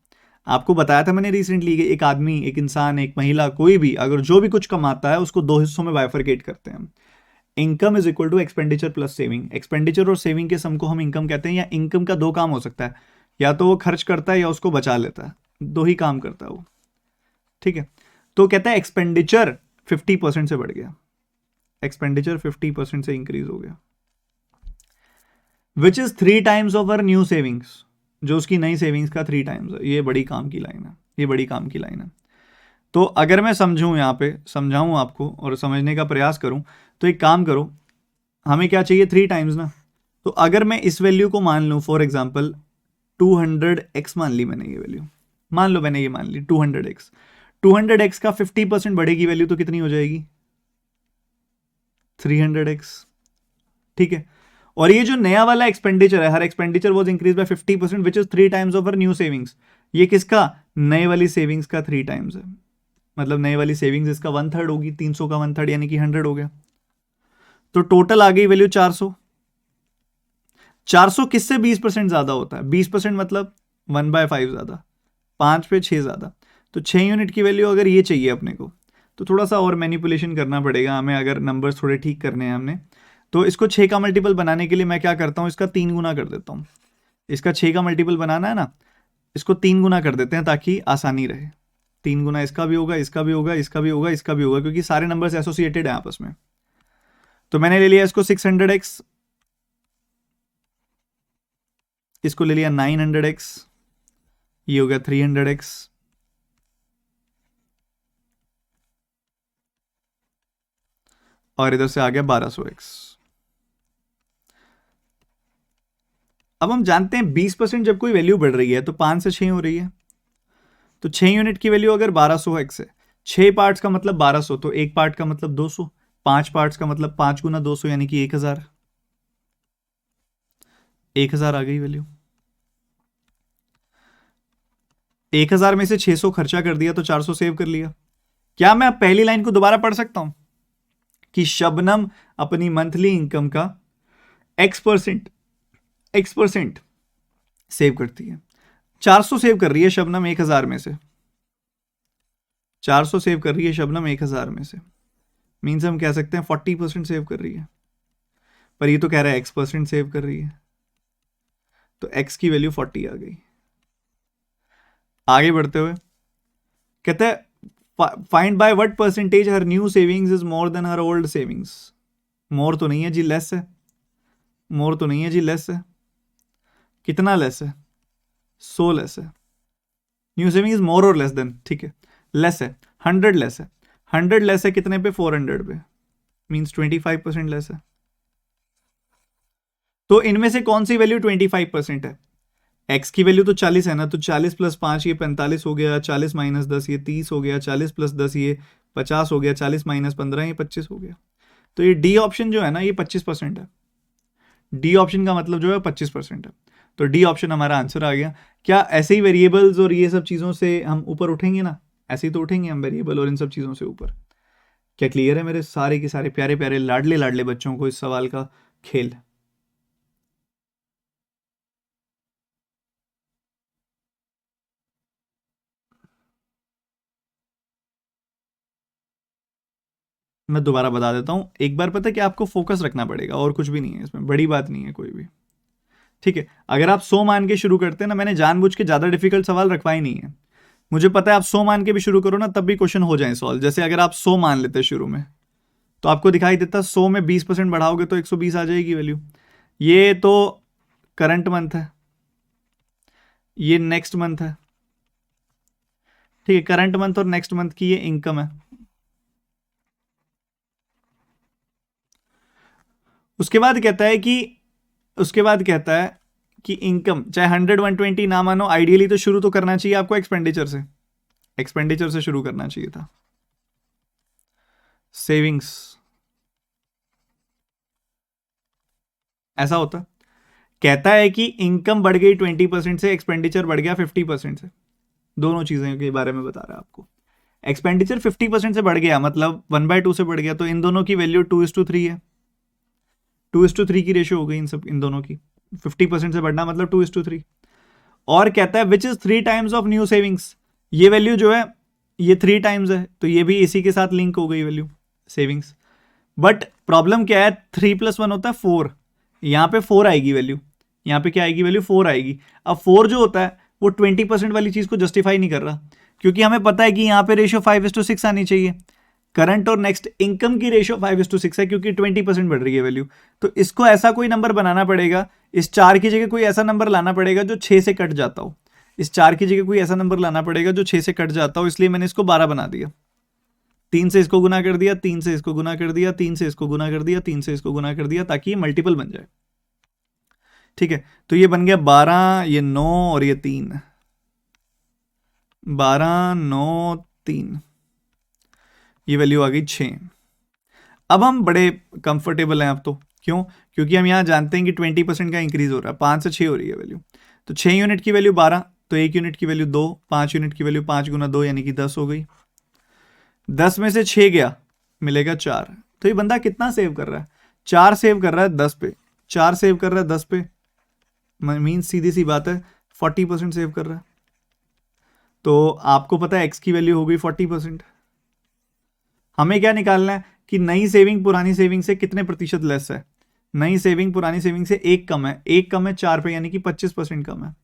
आपको बताया था मैंने रिसेंटली कि एक आदमी, एक इंसान, एक महिला, कोई भी अगर जो भी कुछ कमाता है उसको दो हिस्सों में बाइफरकेट करते हैं। Income is equal to expenditure plus saving. Expenditure और सेविंग के सम को हम इनकम कहते हैं। या इनकम का दो काम हो सकता है, या तो वो खर्च करता है या उसको बचा लेता है, दो ही काम करता है वो। ठीक है, तो कहता है एक्सपेंडिचर 50% से बढ़ गया, एक्सपेंडिचर 50% से इंक्रीज हो गया, विच is 3 times of our new savings, जो उसकी नई सेविंग्स का 3 टाइम्स है। ये बड़ी काम की लाइन है, ये बड़ी काम की लाइन है। तो अगर मैं समझूं, यहाँ पे समझाऊं आपको और समझने का प्रयास करूं, तो एक काम करो, हमें क्या चाहिए 3 टाइम्स ना। तो अगर मैं इस वैल्यू को मान लूं, फॉर एग्जाम्पल 200x मान ली मैंने, ये वैल्यू मान लो मैंने, ये मान ली 200x। 200x का 50% बढ़ेगी वैल्यू तो कितनी हो जाएगी? 300x। ठीक है, और ये जो नया वाला एक्सपेंडिचर है, her expenditure was increase by 50% which is 3 times of new savings. ये किसका? नए वाली सेविंग्स का 3 टाइम्स है। मतलब नए वाली सेविंग्स इसका 1/3 होगी, 300 का 1/3 यानी कि 100 हो गया। तो टोटल आ गई वैल्यू 400। 400 किससे 20% ज्यादा होता है? 20% मतलब 1/5 ज्यादा, 5 पे 6 ज्यादा। तो 6 यूनिट की वैल्यू अगर ये चाहिए अपने को, तो थोड़ा सा और मैनिपुलेशन करना पड़ेगा हमें, अगर नंबर्स थोड़े ठीक करने हैं हमने। तो इसको 6 का मल्टीपल बनाने के लिए मैं क्या करता हूं, इसका 3 गुना कर देता हूं। इसका 6 का मल्टीपल बनाना है ना, इसको 3 गुना कर देते हैं ताकि आसानी रहे। 3 गुना इसका भी होगा, इसका भी होगा, इसका भी होगा, इसका भी होगा, क्योंकि सारे नंबर्स एसोसिएटेड हैं आपस में। तो मैंने ले लिया इसको 600x, इसको ले लिया 900x, ये हो गया 300x, और इधर से आ गया 1200x। अब हम जानते हैं 20% जब कोई वैल्यू बढ़ रही है तो 5 से 6 हो रही है। तो 6 यूनिट की वैल्यू अगर 1200x है, 6 पार्ट्स का मतलब 1200, तो एक पार्ट का मतलब 200, 5 पार्ट्स का मतलब 5 गुना 200 यानी कि 1000। 1000 आ गई वैल्यू। 1000 में से 600 खर्चा कर दिया तो 400 सेव कर लिया। क्या मैं अब पहली लाइन को दोबारा पढ़ सकता हूं कि शबनम अपनी मंथली इनकम का x% सेव करती है? 400 सेव कर रही है शबनम 1000 में से, 400 सेव कर रही है शबनम 1000 में से, मीन्स हम कह सकते हैं 40% सेव कर रही है। पर ये तो कह रहा है x% सेव कर रही है, तो x की वैल्यू 40 आ गई। आगे बढ़ते हुए कहते हैं find by what percentage her new savings is more than her old savings. More तो नहीं है जी, लेस है। मोर तो नहीं है जी, लेस है। कितना लेस है? 100 लेस है। न्यू सेविंग इज मोर और लेस देन, ठीक है, लेस है, 100 लेस है। 100 लेस है कितने पे? 400 पे, मीन्स 25% लेस है। तो इनमें से कौन सी वैल्यू 25% है? एक्स की वैल्यू तो 40 है ना, तो 40 प्लस 5 ये 45 हो गया, 40 माइनस 10 ये 30 हो गया, 40 प्लस 10 ये 50 हो गया, 40 माइनस 15 ये 25 हो गया। तो ये डी ऑप्शन जो है ना, ये 25% है। डी ऑप्शन का मतलब जो है 25% है। तो डी ऑप्शन हमारा आंसर आ गया। क्या ऐसे ही वेरिएबल्स और ये सब चीज़ों से हम ऊपर उठेंगे ना? ऐसे ही तो उठेंगे हम, वेरिएबल और इन सब चीज़ों से ऊपर। क्या क्लियर है मेरे सारे के सारे प्यारे प्यारे लाडले लाडले बच्चों को इस सवाल का खेल? मैं दोबारा बता देता हूँ एक बार। पता है कि आपको फोकस रखना पड़ेगा, और कुछ भी नहीं है इसमें, बड़ी बात नहीं है कोई भी। ठीक है, अगर आप 100 मान के शुरू करते हैं ना, मैंने जानबूझ के ज़्यादा डिफिकल्ट सवाल रखवाई नहीं है। मुझे पता है आप 100 मान के भी शुरू करो ना, तब भी क्वेश्चन हो जाए सॉल्व। जैसे अगर आप 100 मान लेते शुरू में, तो आपको दिखाई देता 100 में 20% बढ़ाओगे तो 120 आ जाएगी वैल्यू। ये तो करंट मंथ है, ये नेक्स्ट मंथ है। ठीक है, करंट मंथ और नेक्स्ट मंथ की ये इनकम है। उसके बाद कहता है कि उसके बाद कहता है कि इनकम चाहे 100 120 ना मानो, आइडियली तो शुरू तो करना चाहिए आपको एक्सपेंडिचर से, एक्सपेंडिचर से शुरू करना चाहिए था। सेविंग्स ऐसा होता, कहता है कि इनकम बढ़ गई 20% से, एक्सपेंडिचर बढ़ गया 50% से। दोनों चीजें के बारे में बता रहा है आपको। एक्सपेंडिचर 50% से बढ़ गया मतलब 1/2 से बढ़ गया, तो इन दोनों की वैल्यू 2:3 है। 2:3 की रेशियो हो गई इन दोनों की। 50% से बढ़ना मतलब 2:3। और कहता है विच is 3 times of new savings. ये वैल्यू जो है ये 3 टाइम्स है, तो ये भी इसी के साथ लिंक हो गई वैल्यू सेविंग्स। बट प्रॉब्लम क्या है, 3+1 होता है 4, यहाँ पे 4 आएगी वैल्यू, यहाँ पे क्या आएगी वैल्यू 4 आएगी। अब 4 जो होता है वो 20% वाली चीज को जस्टिफाई नहीं कर रहा, क्योंकि हमें पता है कि यहाँ पे रेशियो 5:6 आनी चाहिए। करंट और नेक्स्ट इनकम की रेशियो 5:6 है, क्योंकि 20% बढ़ रही है वैल्यू। तो इसको ऐसा कोई नंबर बनाना पड़ेगा, इस 4 की जगह कोई ऐसा नंबर लाना पड़ेगा जो 6 से कट जाता हो। इस 4 की जगह कोई ऐसा नंबर लाना पड़ेगा जो 6 से कट जाता हो, इसलिए मैंने इसको 12 बना दिया। 3 से इसको गुना कर दिया, 3 से इसको गुना कर दिया, 3 से इसको गुना कर दिया, 3 से इसको गुना कर दिया, ताकि ये मल्टीपल बन जाए। ठीक है, तो ये बन गया 12, ये 9 और ये 3। 12, 9, 3, ये वैल्यू आ गई 6। अब हम बड़े कंफर्टेबल हैं अब तो। क्यों? क्योंकि हम यहाँ जानते हैं कि 20% का इंक्रीज हो रहा है, 5 से 6 हो रही है वैल्यू। तो 6 यूनिट की वैल्यू 12, तो 1 यूनिट की वैल्यू 2, 5 यूनिट की वैल्यू 5 गुना 2 यानी कि 10 हो गई। 10 में से 6 गया, मिलेगा 4। तो ये बंदा कितना सेव कर रहा है? 4 सेव कर रहा है 10 पे, 4 सेव कर रहा है 10 पे, मीन सीधी सी बात है 40% सेव कर रहा है। तो आपको पता है एक्स की वैल्यू हो गई 40%। हमें क्या निकालना है कि नई सेविंग पुरानी सेविंग से कितने प्रतिशत लेस है। नई सेविंग पुरानी सेविंग से 1 कम है, 1 कम है 4 पे, यानी कि 25% कम है।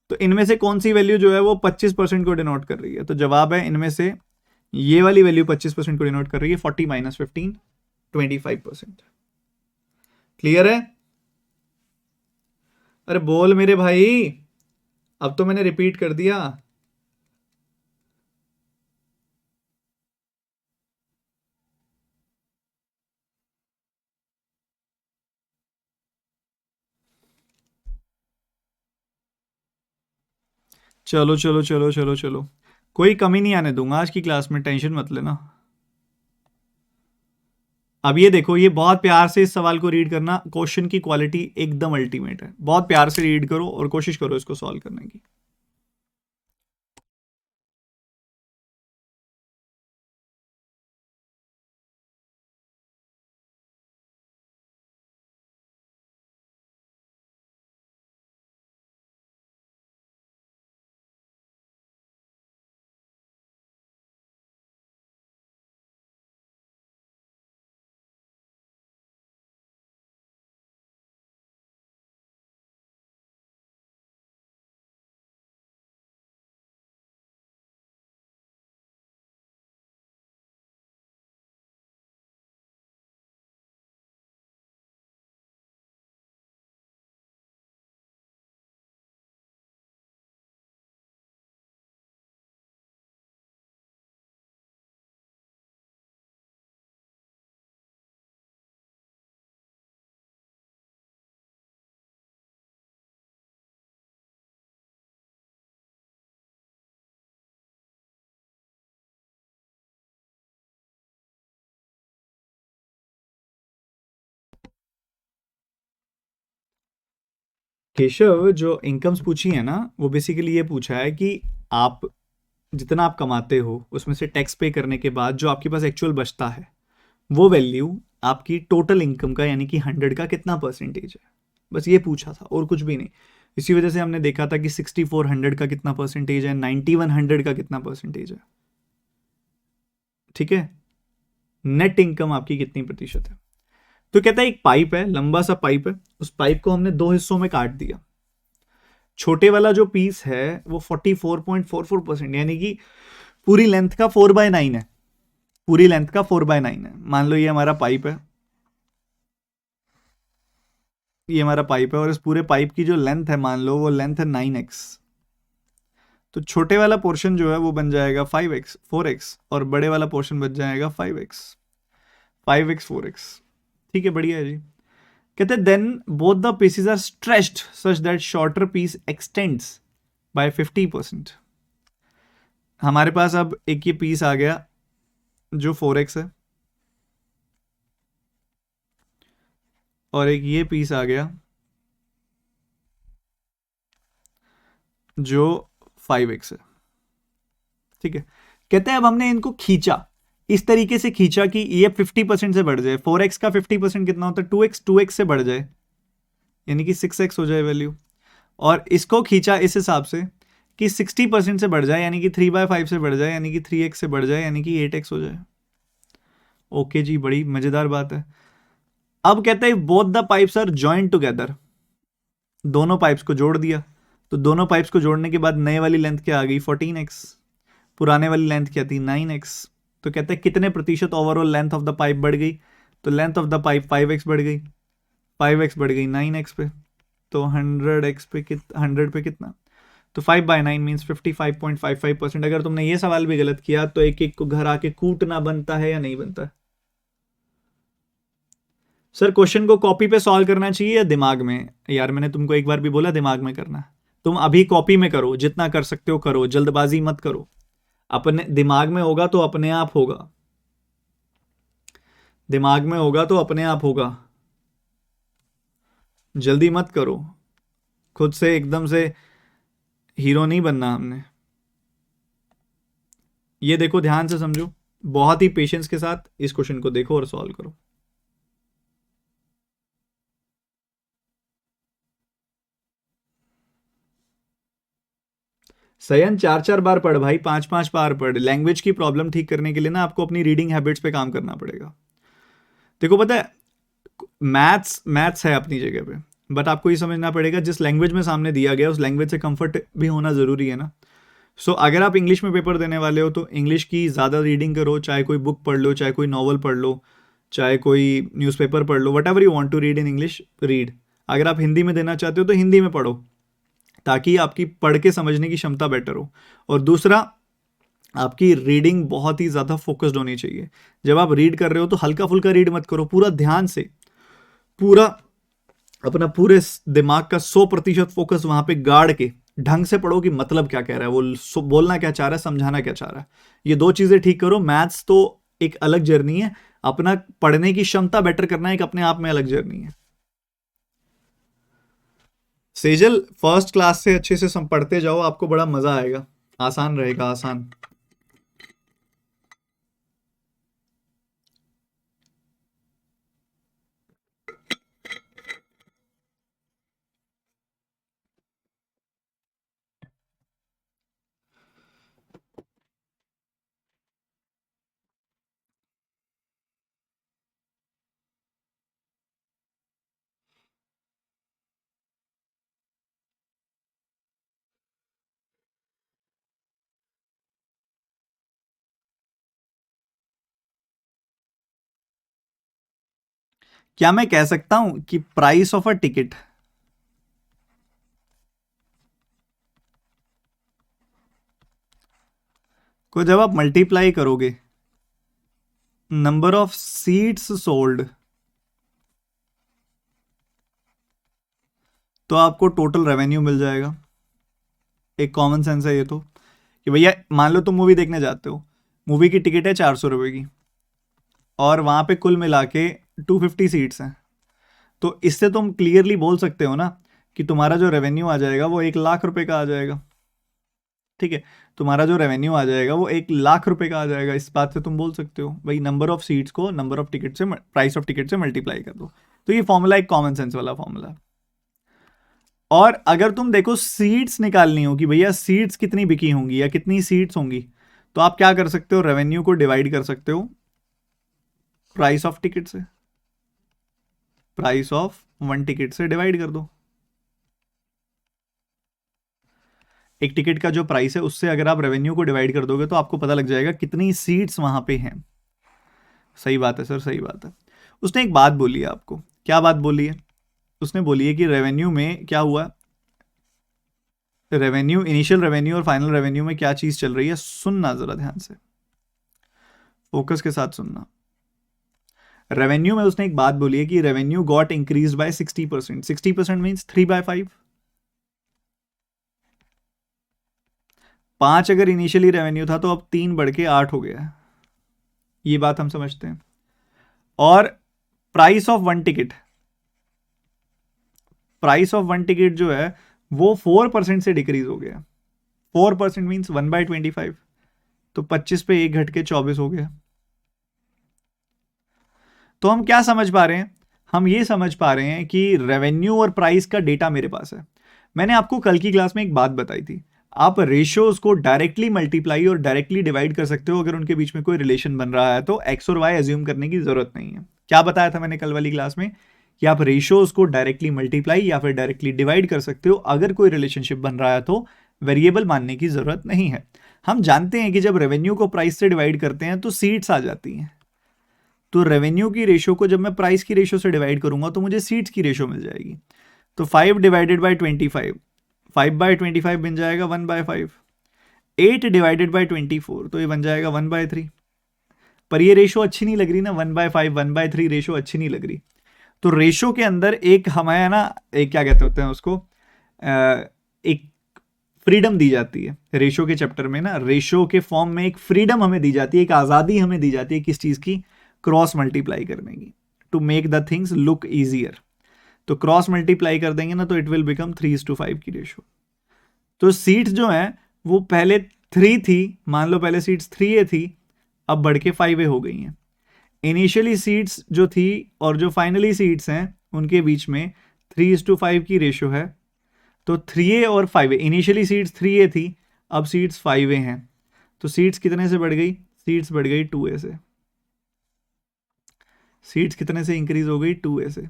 तो इनमें से कौन सी वैल्यू जो है वो 25% को डिनोट कर रही है? तो जवाब है इनमें से ये वाली वैल्यू 25% को डिनोट कर रही है। 40 - 15 25%। क्लियर है? अरे बोल मेरे भाई, अब तो मैंने रिपीट कर दिया। चलो चलो चलो चलो चलो, कोई कमी नहीं आने दूंगा आज की क्लास में, टेंशन मत लेना। अब ये देखो, ये बहुत प्यार से इस सवाल को रीड करना, क्वेश्चन की क्वालिटी एकदम अल्टीमेट है। बहुत प्यार से रीड करो और कोशिश करो इसको सॉल्व करने की। केशव, जो इनकम्स पूछी है ना, वो बेसिकली ये पूछा है कि आप जितना आप कमाते हो उसमें से टैक्स पे करने के बाद जो आपके पास एक्चुअल बचता है, वो वैल्यू आपकी टोटल इनकम का यानी कि 100 का कितना परसेंटेज है। बस ये पूछा था और कुछ भी नहीं। इसी वजह से हमने देखा था कि 6400 का कितना परसेंटेज है, 9100 का कितना परसेंटेज है। ठीक है, नेट इनकम आपकी कितनी प्रतिशत है। तो कहता है एक पाइप है, लंबा सा पाइप है, उस पाइप को हमने 2 हिस्सों में काट दिया। छोटे वाला जो पीस है वो 44.44% यानी कि पूरी लेंथ का 4/9 है। पूरी लेंथ का 4/9 है। मान लो ये हमारा पाइप है, ये हमारा पाइप है, और इस पूरे पाइप की जो लेंथ है मान लो वो लेंथ है 9x। तो छोटे वाला पोर्शन जो है वो बन जाएगा 5x 4x, और बड़े वाला पोर्शन बच जाएगा 5x 4x। ठीक है, बढ़िया है जी। कहते हैं then both the pieces are stretched such that shorter piece extends by 50%। हमारे पास अब एक ये पीस आ गया जो 4x है, और एक ये पीस आ गया जो 5x है, ठीक है। कहते हैं अब हमने इनको खींचा, इस तरीके से खींचा कि ये 50% से बढ़ जाए, 4x का 50% कितना होता है 2x, 2x से बढ़ जाए यानी कि 6x हो जाए वैल्यू, और इसको खींचा इस हिसाब से कि 60% से बढ़ जाए यानी कि 3/5 से बढ़ जाए यानी कि 3x से बढ़ जाए यानी कि 8x हो जाए। ओके जी, बड़ी मजेदार बात है। अब कहते हैं both the pipes are joint together, दोनों पाइप्स को जोड़ दिया, तो दोनों पाइप्स को जोड़ने के बाद नए वाली लेंथ क्या आ गई 14x, पुराने वाली लेंथ क्या थी 9x। तो कहते हैं कितने प्रतिशत overall length of the pipe बढ़ गई, तो length of the pipe 5x बढ़ गई, 5x बढ़ गई 9x पे, तो 100x पे 100 पे कितना, तो 5/9 मीन्स 55.55%। अगर तुमने ये सवाल भी गलत किया तो एक एक को घर आके कूटना बनता है या नहीं बनता है? सर क्वेश्चन को कॉपी पे सॉल्व करना चाहिए या दिमाग में? यार मैंने तुमको एक बार भी बोला दिमाग में करना, तुम अभी कॉपी में करो, जितना कर सकते हो करो, जल्दबाजी मत करो। अपने दिमाग में होगा तो अपने आप होगा, दिमाग में होगा तो अपने आप होगा, जल्दी मत करो, खुद से एकदम से हीरो नहीं बनना हमने। ये देखो ध्यान से समझो, बहुत ही पेशेंस के साथ इस क्वेश्चन को देखो और सॉल्व करो। सयन 4-4 बार पढ़ भाई, 5-5 बार पढ़। लैंग्वेज की प्रॉब्लम ठीक करने के लिए ना आपको अपनी रीडिंग हैबिट्स पे काम करना पड़ेगा। देखो पता है, मैथ्स मैथ्स है अपनी जगह पे, बट आपको ये समझना पड़ेगा जिस लैंग्वेज में सामने दिया गया उस लैंग्वेज से कंफर्ट भी होना ज़रूरी है ना। सो अगर आप इंग्लिश में पेपर देने वाले हो तो इंग्लिश की ज़्यादा रीडिंग करो, चाहे कोई बुक पढ़ लो, चाहे कोई नॉवल पढ़ लो, चाहे कोई न्यूज़पेपर पढ़ लो, whatever you want to read in English read. अगर आप हिंदी में देना चाहते हो तो हिंदी में पढ़ो, ताकि आपकी पढ़ के समझने की क्षमता बेटर हो। और दूसरा, आपकी रीडिंग बहुत ही ज़्यादा फोकस्ड होनी चाहिए। जब आप रीड कर रहे हो तो हल्का फुल्का रीड मत करो, पूरा ध्यान से, पूरा अपना पूरे दिमाग का 100% फोकस वहां पे गाड़ के ढंग से पढ़ो कि मतलब क्या कह रहा है वो, बोलना क्या चाह रहा है, समझाना क्या चाह रहा है। ये दो चीज़ें ठीक करो। मैथ्स तो एक अलग जर्नी है, अपना पढ़ने की क्षमता बेटर करना एक अपने आप में अलग जर्नी है। सेजल फर्स्ट क्लास से अच्छे से पढ़ते जाओ, आपको बड़ा मजा आएगा, आसान रहेगा, आसान। क्या मैं कह सकता हूं कि प्राइस ऑफ अ टिकट को जब आप मल्टीप्लाई करोगे नंबर ऑफ सीट्स सोल्ड, तो आपको टोटल रेवेन्यू मिल जाएगा। एक कॉमन सेंस है ये तो, कि भैया मान लो तुम मूवी देखने जाते हो, मूवी की टिकट है 400 रुपए की, और वहां पे कुल मिला के 250 सीट्स हैं, तो इससे तुम क्लियरली बोल सकते हो ना कि तुम्हारा जो रेवेन्यू आ जाएगा वो 1 लाख रुपए का आ जाएगा। ठीक है, तुम्हारा जो रेवेन्यू आ जाएगा वो 1 लाख रुपए का आ जाएगा। इस बात से तुम बोल सकते हो भाई नंबर ऑफ सीट्स को नंबर ऑफ टिकट से, प्राइस ऑफ टिकट से मल्टीप्लाई कर दो। तो ये फॉर्मूला एक कॉमन सेंस वाला फॉर्मूला है। और अगर तुम देखो सीट्स निकालनी हो कि भैया सीट्स कितनी बिकी होंगी या कितनी सीट्स होंगी, तो आप क्या कर सकते हो, रेवेन्यू को डिवाइड कर सकते हो प्राइस ऑफ टिकट से, प्राइस ऑफ 1 टिकट से डिवाइड कर दो। एक टिकट का जो प्राइस है उससे अगर आप रेवेन्यू को डिवाइड कर दोगे तो आपको पता लग जाएगा कितनी सीट्स वहां पे हैं। सही बात है सर, सही बात है। उसने एक बात बोली है आपको, क्या बात बोली है? उसने बोली है कि रेवेन्यू में क्या हुआ, रेवेन्यू, इनिशियल रेवेन्यू और फाइनल रेवेन्यू में क्या चीज चल रही है, सुनना जरा ध्यान से, फोकस के साथ सुनना। रेवेन्यू में उसने एक बात बोली है कि revenue got increase by 60%। 60% means 3/5। 5 अगर इनिशियली रेवेन्यू था तो अब 3 बढ़ के 8 हो गया है, ये बात हम समझते हैं। और price of 1 ticket, price of 1 ticket जो है वो 4% से डिक्रीज हो गया। 4% मीन्स 1/25, तो 25 पे एक घट के 24 हो गया। तो हम क्या समझ पा रहे हैं? हम ये समझ पा रहे हैं कि रेवेन्यू और प्राइस का डेटा मेरे पास है। मैंने आपको कल की क्लास में एक बात बताई थी, आप रेशियोज को डायरेक्टली मल्टीप्लाई और डायरेक्टली डिवाइड कर सकते हो अगर उनके बीच में कोई रिलेशन बन रहा है, तो एक्स और वाई एज्यूम करने की जरूरत नहीं है। क्या बताया था मैंने कल वाली क्लास में? कि आप रेशियोज को डायरेक्टली मल्टीप्लाई या फिर डायरेक्टली डिवाइड कर सकते हो, अगर कोई रिलेशनशिप बन रहा है तो वेरिएबल मानने की जरूरत नहीं है। हम जानते हैं कि जब रेवेन्यू को प्राइस से डिवाइड करते हैं तो सीट्स आ जाती हैं। तो रेवेन्यू की रेशो को जब मैं प्राइस की रेशो से डिवाइड करूंगा तो मुझे सीट्स की रेशो मिल जाएगी। तो 5/25, 5/25 बन जाएगा 1/5। 8/24, तो ये बन जाएगा 1/3। पर ये रेशो अच्छी नहीं लग रही ना, 1/5 1/3 रेशो अच्छी नहीं लग रही। तो रेशो के अंदर एक हमारे ना, एक क्या कहते होते हैं उसको, एक फ्रीडम दी जाती है रेशो के चैप्टर में ना। रेशो के फॉर्म में एक फ्रीडम हमें दी जाती है, एक आज़ादी हमें दी जाती है किस चीज़ की? क्रॉस मल्टीप्लाई करने की, to make the things look easier. तो क्रॉस मल्टीप्लाई कर देंगे ना तो इट विल बिकम 3:5 की रेशो। तो सीट्स जो है वो पहले 3 थी, मान लो पहले सीट्स 3A थी, अब बढ़ के 5A हो गई हैं। इनिशियली सीट्स जो थी और जो फाइनली सीट्स हैं उनके बीच में 3:5 की रेशो है। तो 3A और 5A, इनिशियली सीट्स 3A थी, अब सीट्स 5A हैं। तो सीट्स कितने से बढ़ गई? सीट्स बढ़ गई 2A से। सीट्स कितने से इंक्रीज हो गई? 2A से।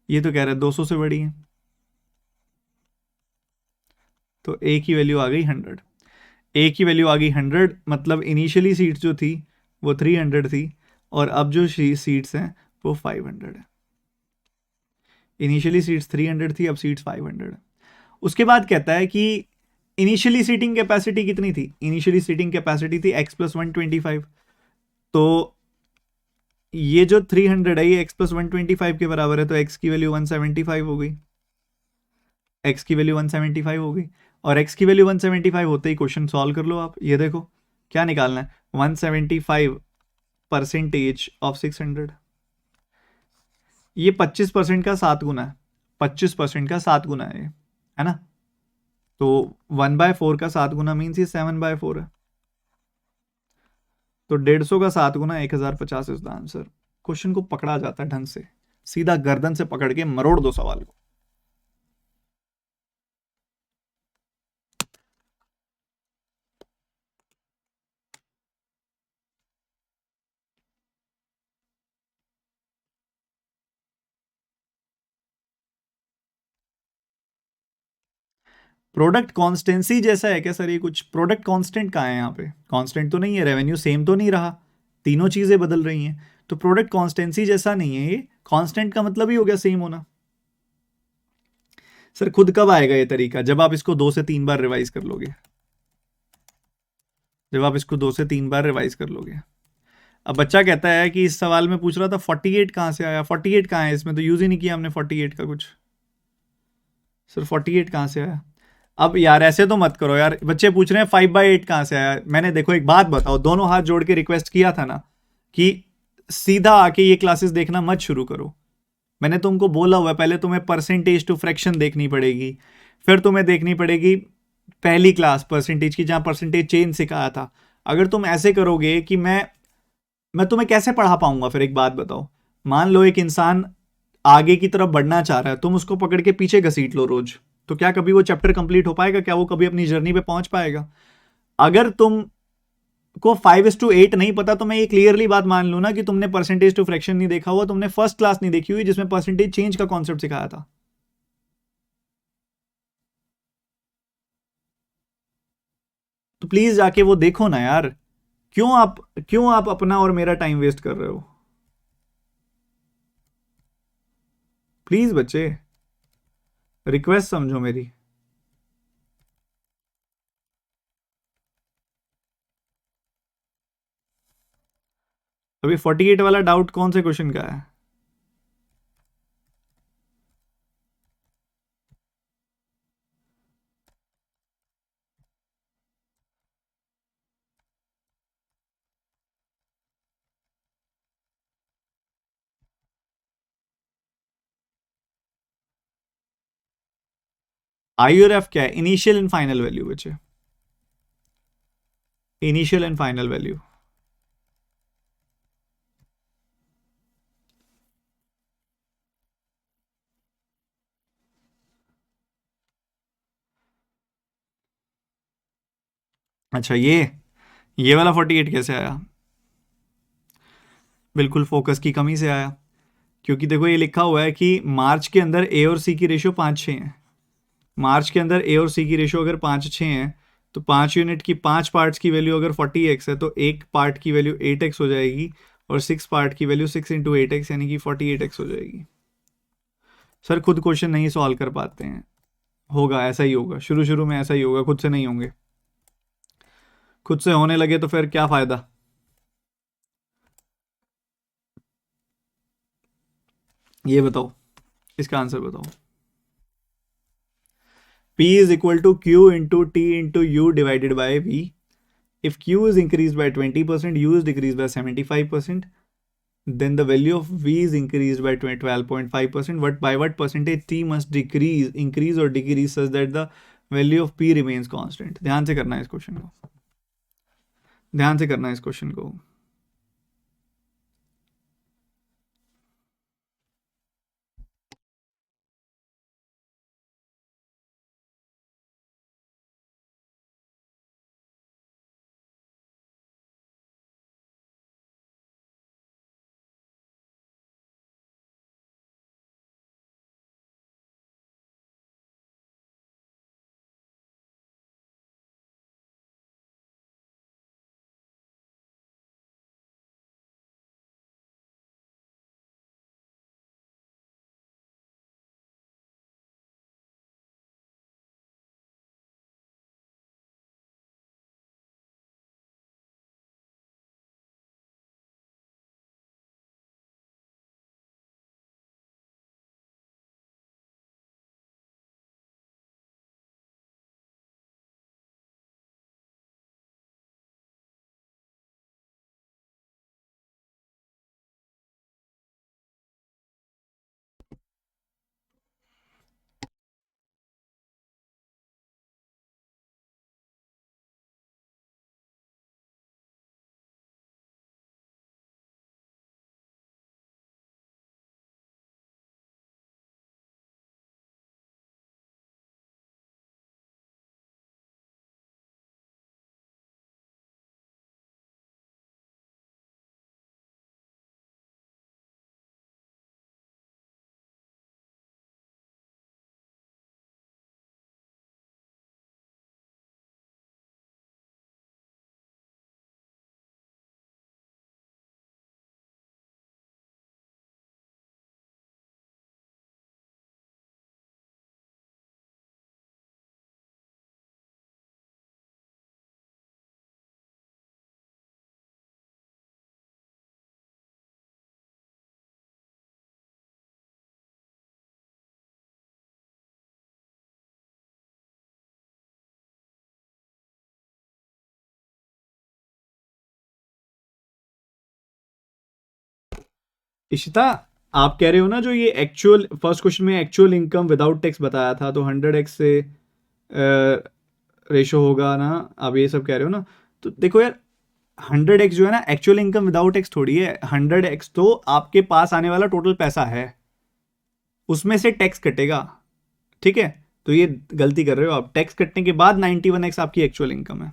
ये तो कह रहा है 200 से बढ़ी है, तो ए की वैल्यू आ गई 100। ए की वैल्यू आ गई 100, मतलब इनिशियली सीट्स जो थी वो 300 थी, और अब जो सीट्स हैं वो 500 है। इनिशियली सीट्स 300 थी, अब सीट्स 500 है। उसके बाद कहता है कि इनिशियली सीटिंग कैपेसिटी कितनी थी? इनिशियली सीटिंग कैपेसिटी थी x+125। तो ये जो 300 है ये x+125 के बराबर है, तो x की वैल्यू 175 हो गई। x की वैल्यू 175 हो गई, और x की वैल्यू 175 होते ही क्वेश्चन सॉल्व कर लो आप। ये देखो क्या निकालना है, 175% ऑफ 600। ये 25% का 7 गुना है, 25% का 7 गुना है ना। तो 1/4 का 7 गुना मीन्स ये 7/4 है। तो 150 का 7 गुना 1050 इज द आंसर। क्वेश्चन को पकड़ा जाता है ढंग से, सीधा गर्दन से पकड़ के मरोड़ दो सवाल को। प्रोडक्ट कॉन्स्टेंसी जैसा है क्या सर ये? कुछ प्रोडक्ट कांस्टेंट कहाँ है यहाँ पे? कांस्टेंट तो नहीं है, रेवेन्यू सेम तो नहीं रहा, तीनों चीजें बदल रही हैं। तो प्रोडक्ट कॉन्स्टेंसी जैसा नहीं है ये। कांस्टेंट का मतलब ही हो गया सेम होना। सर खुद कब आएगा ये तरीका? जब आप इसको 2 से 3 बार रिवाइज कर लोगे। जब आप इसको 2 से 3 बार रिवाइज कर लोगे। अब बच्चा कहता है कि इस सवाल में पूछ रहा था 48 कहाँ से आया? 48 कहाँ है? इसमें तो यूज ही नहीं किया हमने 48 का कुछ। सर 48 कहाँ से आया? अब यार ऐसे तो मत करो यार, बच्चे पूछ रहे हैं 5/8 कहाँ से आया। मैंने देखो एक बात बताओ, दोनों हाथ जोड़ के रिक्वेस्ट किया था ना कि सीधा आके ये क्लासेस देखना मत शुरू करो। मैंने तुमको बोला हुआ है, पहले तुम्हें परसेंटेज टू फ्रैक्शन देखनी पड़ेगी, फिर तुम्हें देखनी पड़ेगी पहली क्लास परसेंटेज की, जहां परसेंटेज चेंज सिखाया था। अगर तुम ऐसे करोगे कि मैं तुम्हें कैसे पढ़ा पाऊंगा फिर? एक बात बताओ, मान लो एक इंसान आगे की तरफ बढ़ना चाह रहा है, तुम उसको पकड़ के पीछे घसीट लो रोज, तो क्या कभी वो चैप्टर कंप्लीट हो पाएगा? क्या वो कभी अपनी जर्नी पे पहुंच पाएगा? अगर तुम को 5:8 नहीं पता, तो मैं ये क्लियरली बात मान लू ना कि तुमने परसेंटेज टू फ्रैक्शन नहीं देखा हुआ, तुमने फर्स्ट क्लास नहीं देखी हुई जिसमें परसेंटेज चेंज का कॉन्सेप्ट सिखाया था। तो प्लीज जाके वो देखो ना यार। क्यों आप अपना और मेरा टाइम वेस्ट कर रहे हो? प्लीज बच्चे, रिक्वेस्ट समझो मेरी। अभी 48 वाला डाउट कौन से क्वेश्चन का है? आई और एफ क्या है? इनिशियल एंड फाइनल वैल्यू बच्चे, इनिशियल एंड फाइनल वैल्यू। अच्छा, ये वाला 48 कैसे आया? बिल्कुल फोकस की कमी से आया, क्योंकि देखो ये लिखा हुआ है कि मार्च के अंदर ए और सी की रेशियो 5-6 है। मार्च के अंदर ए और सी की रेशियो अगर 5-6 है, तो 5 यूनिट की 5 पार्ट्स की वैल्यू अगर 40x है, तो एक पार्ट की वैल्यू 8x हो जाएगी, और 6 पार्ट की वैल्यू 6 × 8x यानी कि 48x हो जाएगी। सर खुद क्वेश्चन नहीं सॉल्व कर पाते हैं, होगा ऐसा ही होगा, शुरू शुरू में ऐसा ही होगा, खुद से नहीं होंगे। खुद से होने लगे तो फिर क्या फायदा। ये बताओ, इसका आंसर बताओ। P is equal to Q into T into U divided by V. If Q is increased by 20%, U is decreased by 75%, then the value of V is increased by 12.5%. What by what percentage T must increase or decrease such that the value of P remains constant? ध्यान से करना है इस question को, ध्यान से करना है इस क्वेश्चन को। इशिता, आप कह रहे हो ना जो ये एक्चुअल फर्स्ट क्वेश्चन में एक्चुअल इनकम विदाउट टैक्स बताया था, तो 100x से रेशो होगा ना, आप ये सब कह रहे हो ना। तो देखो यार, 100x जो है ना एक्चुअल इनकम विदाउट टैक्स थोड़ी है। 100x तो आपके पास आने वाला टोटल पैसा है, उसमें से टैक्स कटेगा, ठीक है। तो ये गलती कर रहे हो आप, टैक्स कटने के बाद 91x आपकी एक्चुअल इनकम है।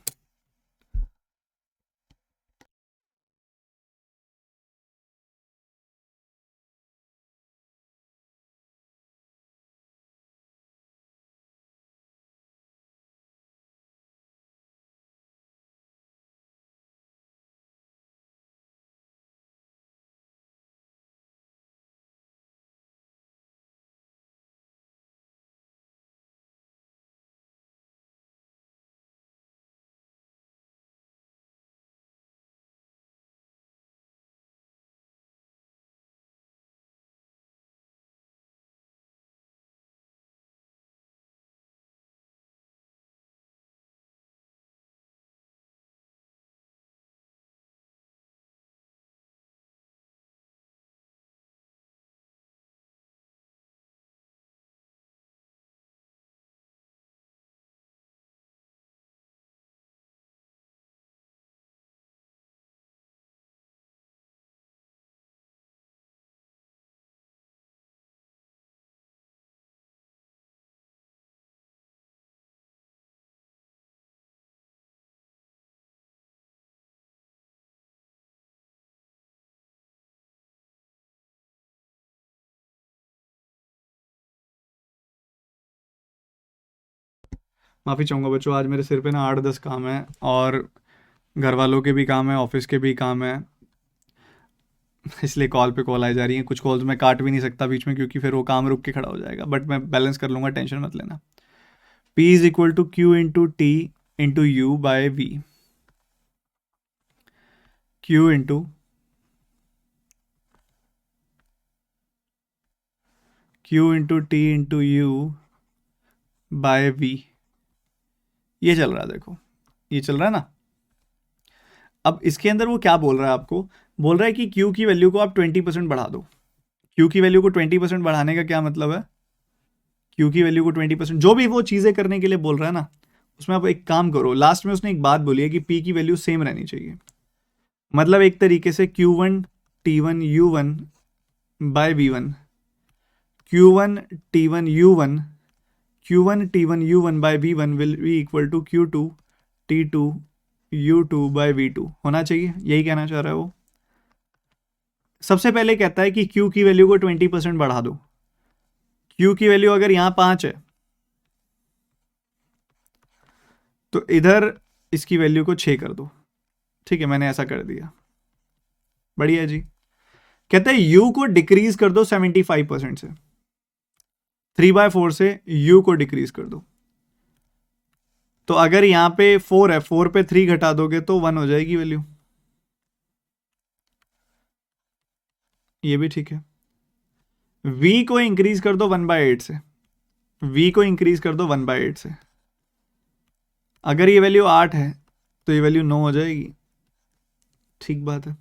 माफ़ी चाहूँगा बच्चों, आज मेरे सिर पे ना 8-10 काम है, और घर वालों के भी काम है, ऑफिस के भी काम है, इसलिए कॉल पे कॉल आई जा रही है। कुछ कॉल्स मैं काट भी नहीं सकता बीच में, क्योंकि फिर वो काम रुक के खड़ा हो जाएगा, बट मैं बैलेंस कर लूँगा, टेंशन मत लेना। P is equal to Q into T into U by V. Q into T into U by V. ये चल रहा है, देखो ये चल रहा है ना। अब इसके अंदर वो क्या बोल रहा है आपको, बोल रहा है कि Q की वैल्यू को आप 20% बढ़ा दो। Q की वैल्यू को 20% बढ़ाने का क्या मतलब है, Q की वैल्यू को 20%, जो भी वो चीज़ें करने के लिए बोल रहा है ना, उसमें आप एक काम करो। लास्ट में उसने एक बात बोली है कि P की वैल्यू सेम रहनी चाहिए। मतलब एक तरीके से Q1 T1 U1 by V1, Q1 T1 U1, Q1 T1 U1 by V1 will be equal to Q2 T2 U2 by V2 होना चाहिए। यही कहना चाह रहा है वो। सबसे पहले कहता है कि Q की वैल्यू को 20% बढ़ा दो। Q की वैल्यू अगर यहां 5 है, तो इधर इसकी वैल्यू को 6 कर दो। ठीक है, मैंने ऐसा कर दिया, बढ़िया जी। कहते हैं U को डिक्रीज कर दो 75% से, 3/4 से U को डिक्रीज कर दो। तो अगर यहां पे 4 है, 4 पे 3 घटा दोगे तो 1 हो जाएगी वैल्यू। ये भी ठीक है। V को इंक्रीज कर दो 1/8 से, V को इंक्रीज कर दो 1/8 से। अगर ये वैल्यू 8 है तो ये वैल्यू 9 हो जाएगी। ठीक बात है।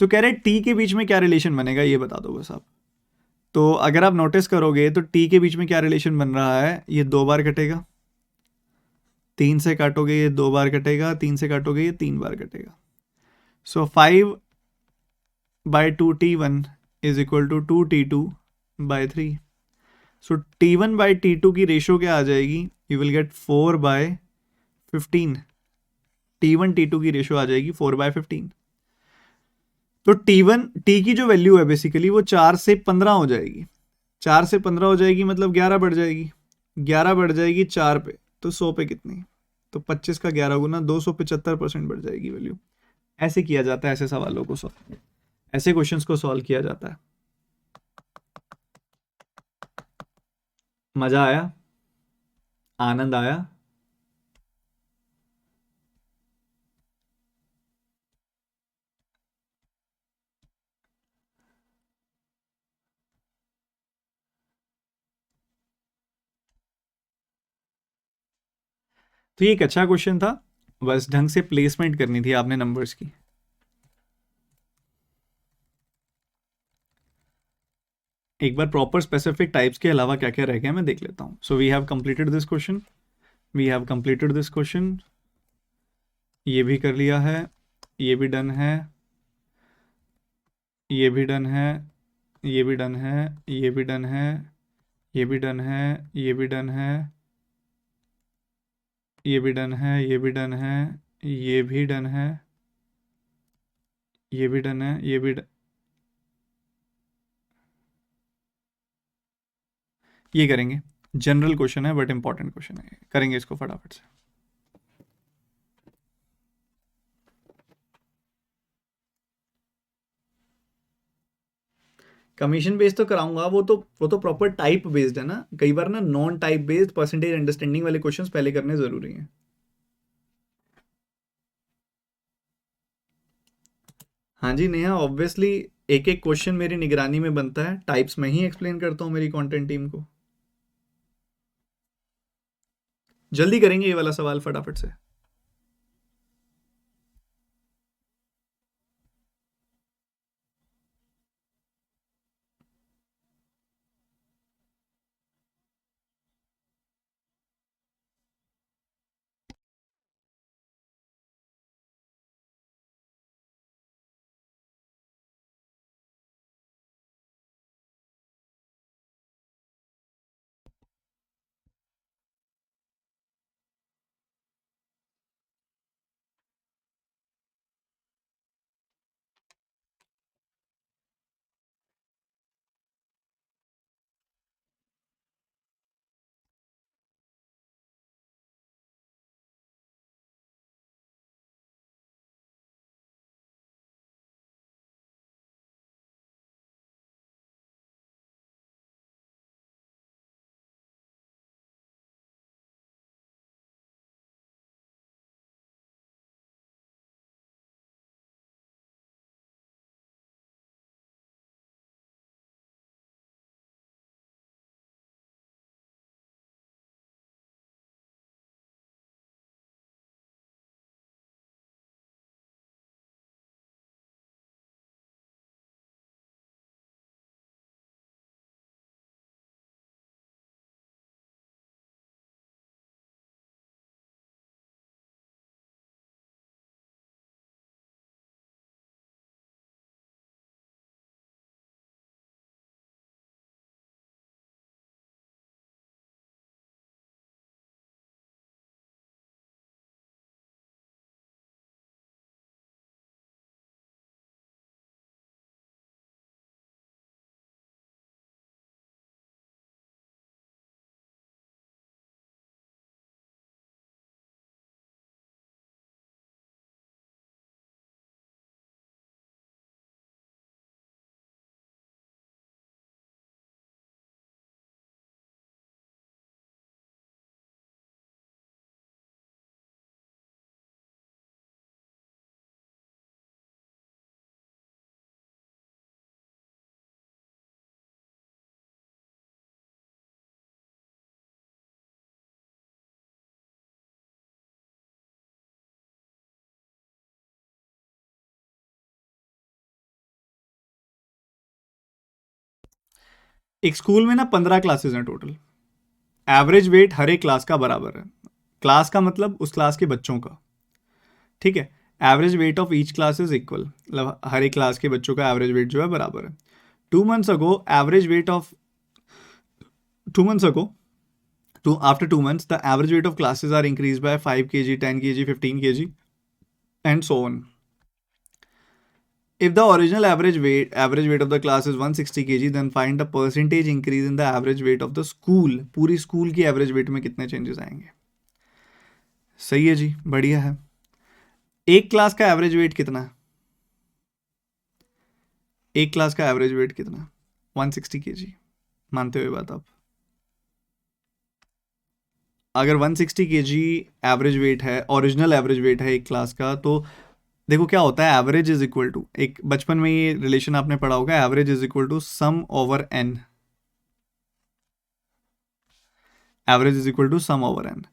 तो कह रहे टी के बीच में क्या रिलेशन बनेगा, ये बता दो बस आप। तो अगर आप नोटिस करोगे तो टी के बीच में क्या रिलेशन बन रहा है, ये 2 बार कटेगा, 3 से काटोगे ये 2 बार कटेगा, 3 से काटोगे ये 3 बार कटेगा। So 5/2t1 is equal to 2t2/3। So t1/t2 की रेशो क्या आ जाएगी, you will get 4/15। t1 t2 की रेशो आ जाएगी 4/15। तो टी की जो वैल्यू है बेसिकली वो 4 से 15 हो जाएगी। 4 से 15 हो जाएगी मतलब 11 बढ़ जाएगी। 11 बढ़ जाएगी 4 पे, तो 100 पे कितनी, तो 25 का 11 गुना 275% बढ़ जाएगी वैल्यू। ऐसे किया जाता है, ऐसे सवालों को सॉल्व, ऐसे क्वेश्चंस को सॉल्व किया जाता है। मजा आया, आनंद आया। तो ये एक अच्छा क्वेश्चन था, बस ढंग से प्लेसमेंट करनी थी आपने नंबर्स की। एक बार प्रॉपर स्पेसिफिक टाइप्स के अलावा क्या क्या रह गया मैं देख लेता हूँ। So we have completed this question, we have completed this question, ये भी कर लिया है, ये भी डन है, ये भी डन है, ये भी डन है, ये भी डन है, ये भी डन है, ये भी डन है, ये भी डन है, ये भी डन है, ये भी डन है, ये भी डन है, ये भी ये करेंगे। जनरल क्वेश्चन है बट इंपॉर्टेंट क्वेश्चन है, करेंगे इसको फटाफट से। कमीशन बेस्ड तो कराऊंगा, वो तो प्रॉपर टाइप बेस्ड है ना। कई बार ना non type based percentage understanding वाले क्वेश्चंस पहले करने जरूरी हैं। हाँ जी नेहा, ऑब्वियसली एक एक क्वेश्चन मेरी निगरानी में बनता है, टाइप्स में ही एक्सप्लेन करता हूँ मेरी कंटेंट टीम को। जल्दी करेंगे ये वाला सवाल फटाफट से। एक स्कूल में ना 15 क्लासेस हैं टोटल। एवरेज वेट हर एक क्लास का बराबर है। क्लास का मतलब उस क्लास के बच्चों का, ठीक है। Average weight of each class is equal, मतलब हर एक क्लास के बच्चों का एवरेज वेट जो है बराबर है। 2 months ago average weight of 2 months ago to after 2 months the average weight of classes are increased by 5 kg, 10 kg, 15 kg and so on. If the original average weight of the class is 160 kg, then find the percentage increase in the average weight of the school. पूरी school की average weight में कितने changes आएंगे। सही है जी, बढ़िया है। एक क्लास का एवरेज वेट कितना है? एक क्लास का एवरेज वेट कितना? 160 kg। मानते हुए बात आप, अगर 160 kg एवरेज वेट है, ओरिजिनल एवरेज वेट है एक क्लास का, तो देखो क्या होता है, एवरेज इज इक्वल टू, एक बचपन में ये रिलेशन आपने पढ़ा होगा, average is equal to sum over N. Average is equal to sum over N.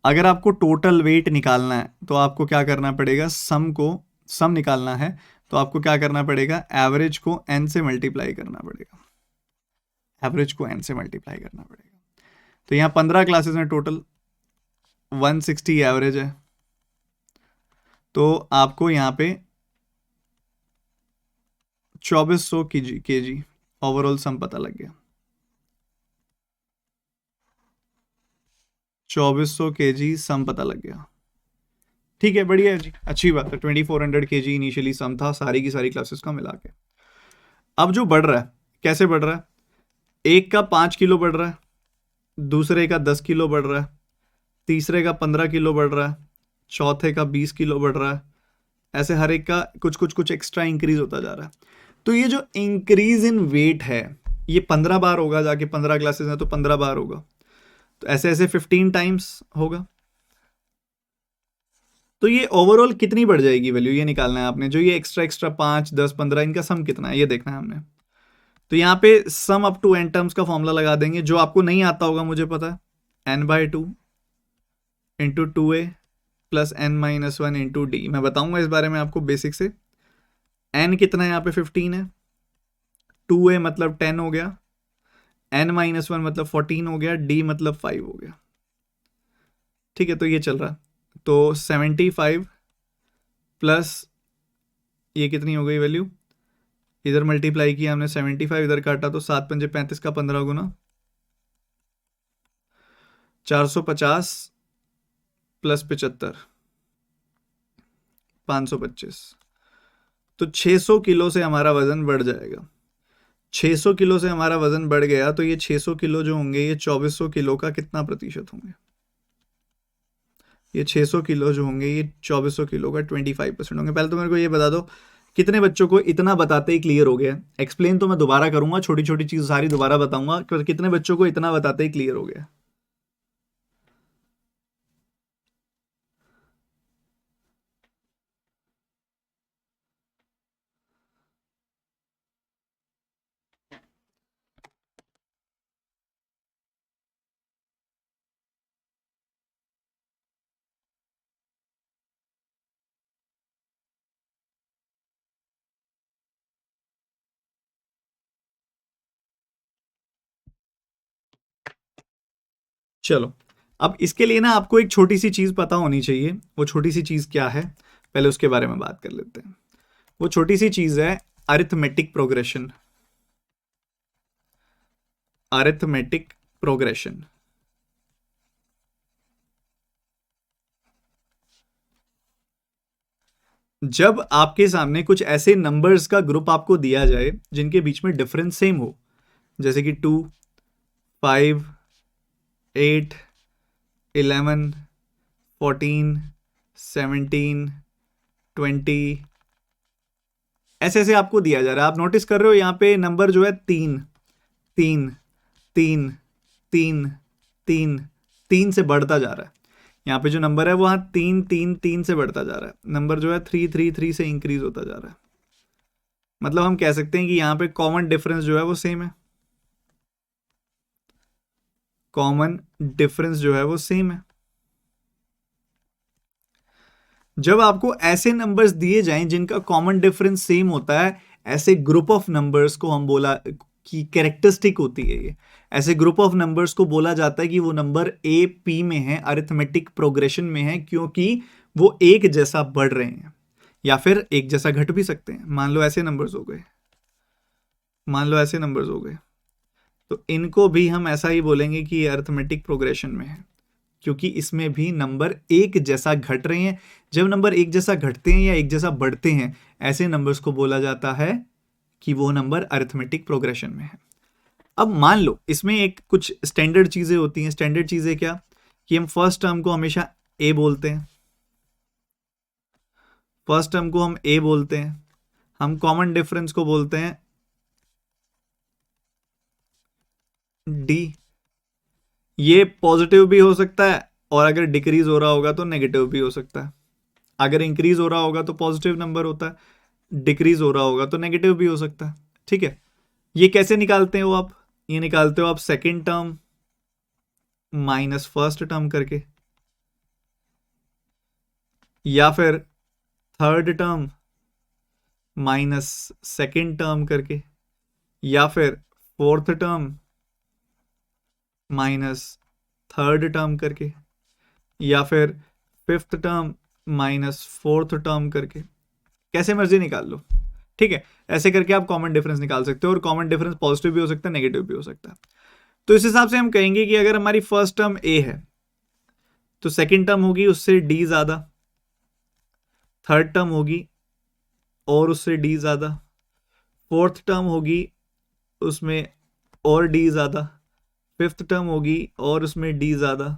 अगर आपको टोटल वेट निकालना है तो आपको क्या करना पड़ेगा, सम निकालना है तो आपको क्या करना पड़ेगा, एवरेज को एन से मल्टीप्लाई करना पड़ेगा। एवरेज को एन से मल्टीप्लाई करना पड़ेगा। तो यहाँ 15 क्लासेस हैं टोटल, 160 एवरेज है, तो आपको यहाँ पे 2400 केजी ओवरऑल सम पता लग गया। 2400 केजी सम पता लग गया। ठीक है, बढ़िया है जी, अच्छी बात है। 2400 केजी इनिशियली सम था सारी की सारी क्लासेस का मिला के। अब जो बढ़ रहा है, कैसे बढ़ रहा है, एक का 5 किलो बढ़ रहा है, दूसरे का 10 किलो बढ़ रहा है, तीसरे का 15 किलो बढ़ रहा है, चौथे का 20 किलो बढ़ रहा है, ऐसे हर एक का कुछ कुछ कुछ एक्स्ट्रा इंक्रीज होता जा रहा है। तो ये जो इंक्रीज इन वेट है ये 15 बार होगा, जाके 15 क्लासेस हैं तो 15 बार होगा, तो ऐसे ऐसे 15 टाइम्स होगा। तो ये ओवरऑल कितनी बढ़ जाएगी वैल्यू, ये निकालना है आपने। जो ये एक्स्ट्रा एक्स्ट्रा 5, 10, 15 इनका सम कितना है ये देखना है हमने। तो यहाँ पे sum up to N terms का फॉर्मूला लगा देंगे, जो आपको नहीं आता होगा मुझे पता है, n/2 into 2a plus n-1 into D. मैं बताऊंगा इस बारे में आपको बेसिक से। n कितना है यहाँ पे 15 है, 2a मतलब 10 हो गया, n-1 मतलब 14 हो गया, d मतलब 5 हो गया। ठीक है, तो ये चल रहा, तो 75 प्लस ये कितनी हो गई वैल्यू, इधर मल्टीप्लाई किया हमने 75, इधर काटा तो 7 पंजे 35 का 15 गुना 450 प्लस 75 525, तो 600 किलो से हमारा वजन बढ़ जाएगा। 600 किलो से हमारा वजन बढ़ गया, तो ये 600 किलो जो होंगे ये 2400 किलो का कितना प्रतिशत होंगे, ये 600 किलो जो होंगे ये 2400 किलो का 25% होंगे। पहले तो मेरे को ये बता दो कितने बच्चों को इतना बताते ही क्लियर हो गया। एक्सप्लेन तो मैं दोबारा करूंगा, छोटी छोटी चीज सारी दोबारा बताऊंगा, कितने बच्चों को इतना बताते ही क्लियर हो गया। चलो, अब इसके लिए ना आपको एक छोटी सी चीज पता होनी चाहिए। वो छोटी सी चीज क्या है, पहले उसके बारे में बात कर लेते हैं। वो छोटी सी चीज है अरिथमेटिक प्रोग्रेशन। अरिथमेटिक प्रोग्रेशन, जब आपके सामने कुछ ऐसे नंबर्स का ग्रुप आपको दिया जाए जिनके बीच में डिफरेंस सेम हो, जैसे कि 2, 5, 8, 11, 14, 17, 20, ऐसे ऐसे आपको दिया जा रहा है। आप नोटिस कर रहे हो यहाँ पे नंबर जो है 3, 3, 3, 3, 3, 3 से बढ़ता जा रहा है। यहाँ पे जो नंबर है वो हाँ 3, 3, 3 से बढ़ता जा रहा है। नंबर जो है 3, 3, 3 से इंक्रीज होता जा रहा है। मतलब हम कह सकते हैं कि यहाँ पे कॉमन डिफरेंस जो है वो सेम है। कॉमन डिफरेंस जो है वो सेम है। जब आपको ऐसे नंबर्स दिए जाएं जिनका कॉमन डिफरेंस सेम होता है, ऐसे ग्रुप ऑफ नंबर्स को हम बोला की कैरेक्टरिस्टिक होती है ये। ऐसे ग्रुप ऑफ नंबर्स को बोला जाता है कि वो नंबर ए पी में है, अरिथमेटिक प्रोग्रेशन में है, क्योंकि वो एक जैसा बढ़ रहे हैं या फिर एक जैसा घट भी सकते हैं। मान लो ऐसे नंबर्स हो गए, मान लो ऐसे नंबर्स हो गए, तो इनको भी हम ऐसा ही बोलेंगे कि ये अरिथमेटिक प्रोग्रेशन में है, क्योंकि इसमें भी नंबर एक जैसा घट रहे हैं। जब नंबर एक जैसा घटते हैं या एक जैसा बढ़ते हैं, ऐसे नंबर्स को बोला जाता है कि वो नंबर अरिथमेटिक प्रोग्रेशन में है। अब मान लो इसमें एक कुछ स्टैंडर्ड चीजें होती हैं। स्टैंडर्ड चीजें क्या, कि हम फर्स्ट टर्म को हमेशा ए बोलते हैं, फर्स्ट टर्म को हम ए बोलते हैं, हम कॉमन डिफरेंस को बोलते हैं डी। ये पॉजिटिव भी हो सकता है और अगर डिक्रीज हो रहा होगा तो नेगेटिव भी हो सकता है। अगर इंक्रीज हो रहा होगा तो पॉजिटिव नंबर होता है, डिक्रीज हो रहा होगा तो नेगेटिव भी हो सकता है। ठीक है, ये कैसे निकालते हो आप, ये निकालते हो आप second term minus first term करके, या फिर third term minus second term करके, या फिर fourth term minus third term करके, या फिर fifth term minus fourth term करके, कैसे मर्जी निकाल लो। ठीक है, ऐसे करके आप कॉमन डिफरेंस निकाल सकते हो, और कॉमन डिफरेंस पॉजिटिव भी हो सकता है, नेगेटिव भी हो सकता है। तो इस हिसाब से हम कहेंगे कि अगर हमारी फर्स्ट टर्म ए है तो सेकंड टर्म होगी उससे डी ज्यादा, थर्ड टर्म होगी और उससे डी ज्यादा, फोर्थ टर्म होगी उसमें और डी ज्यादा, फिफ्थ टर्म होगी और उसमें डी ज्यादा,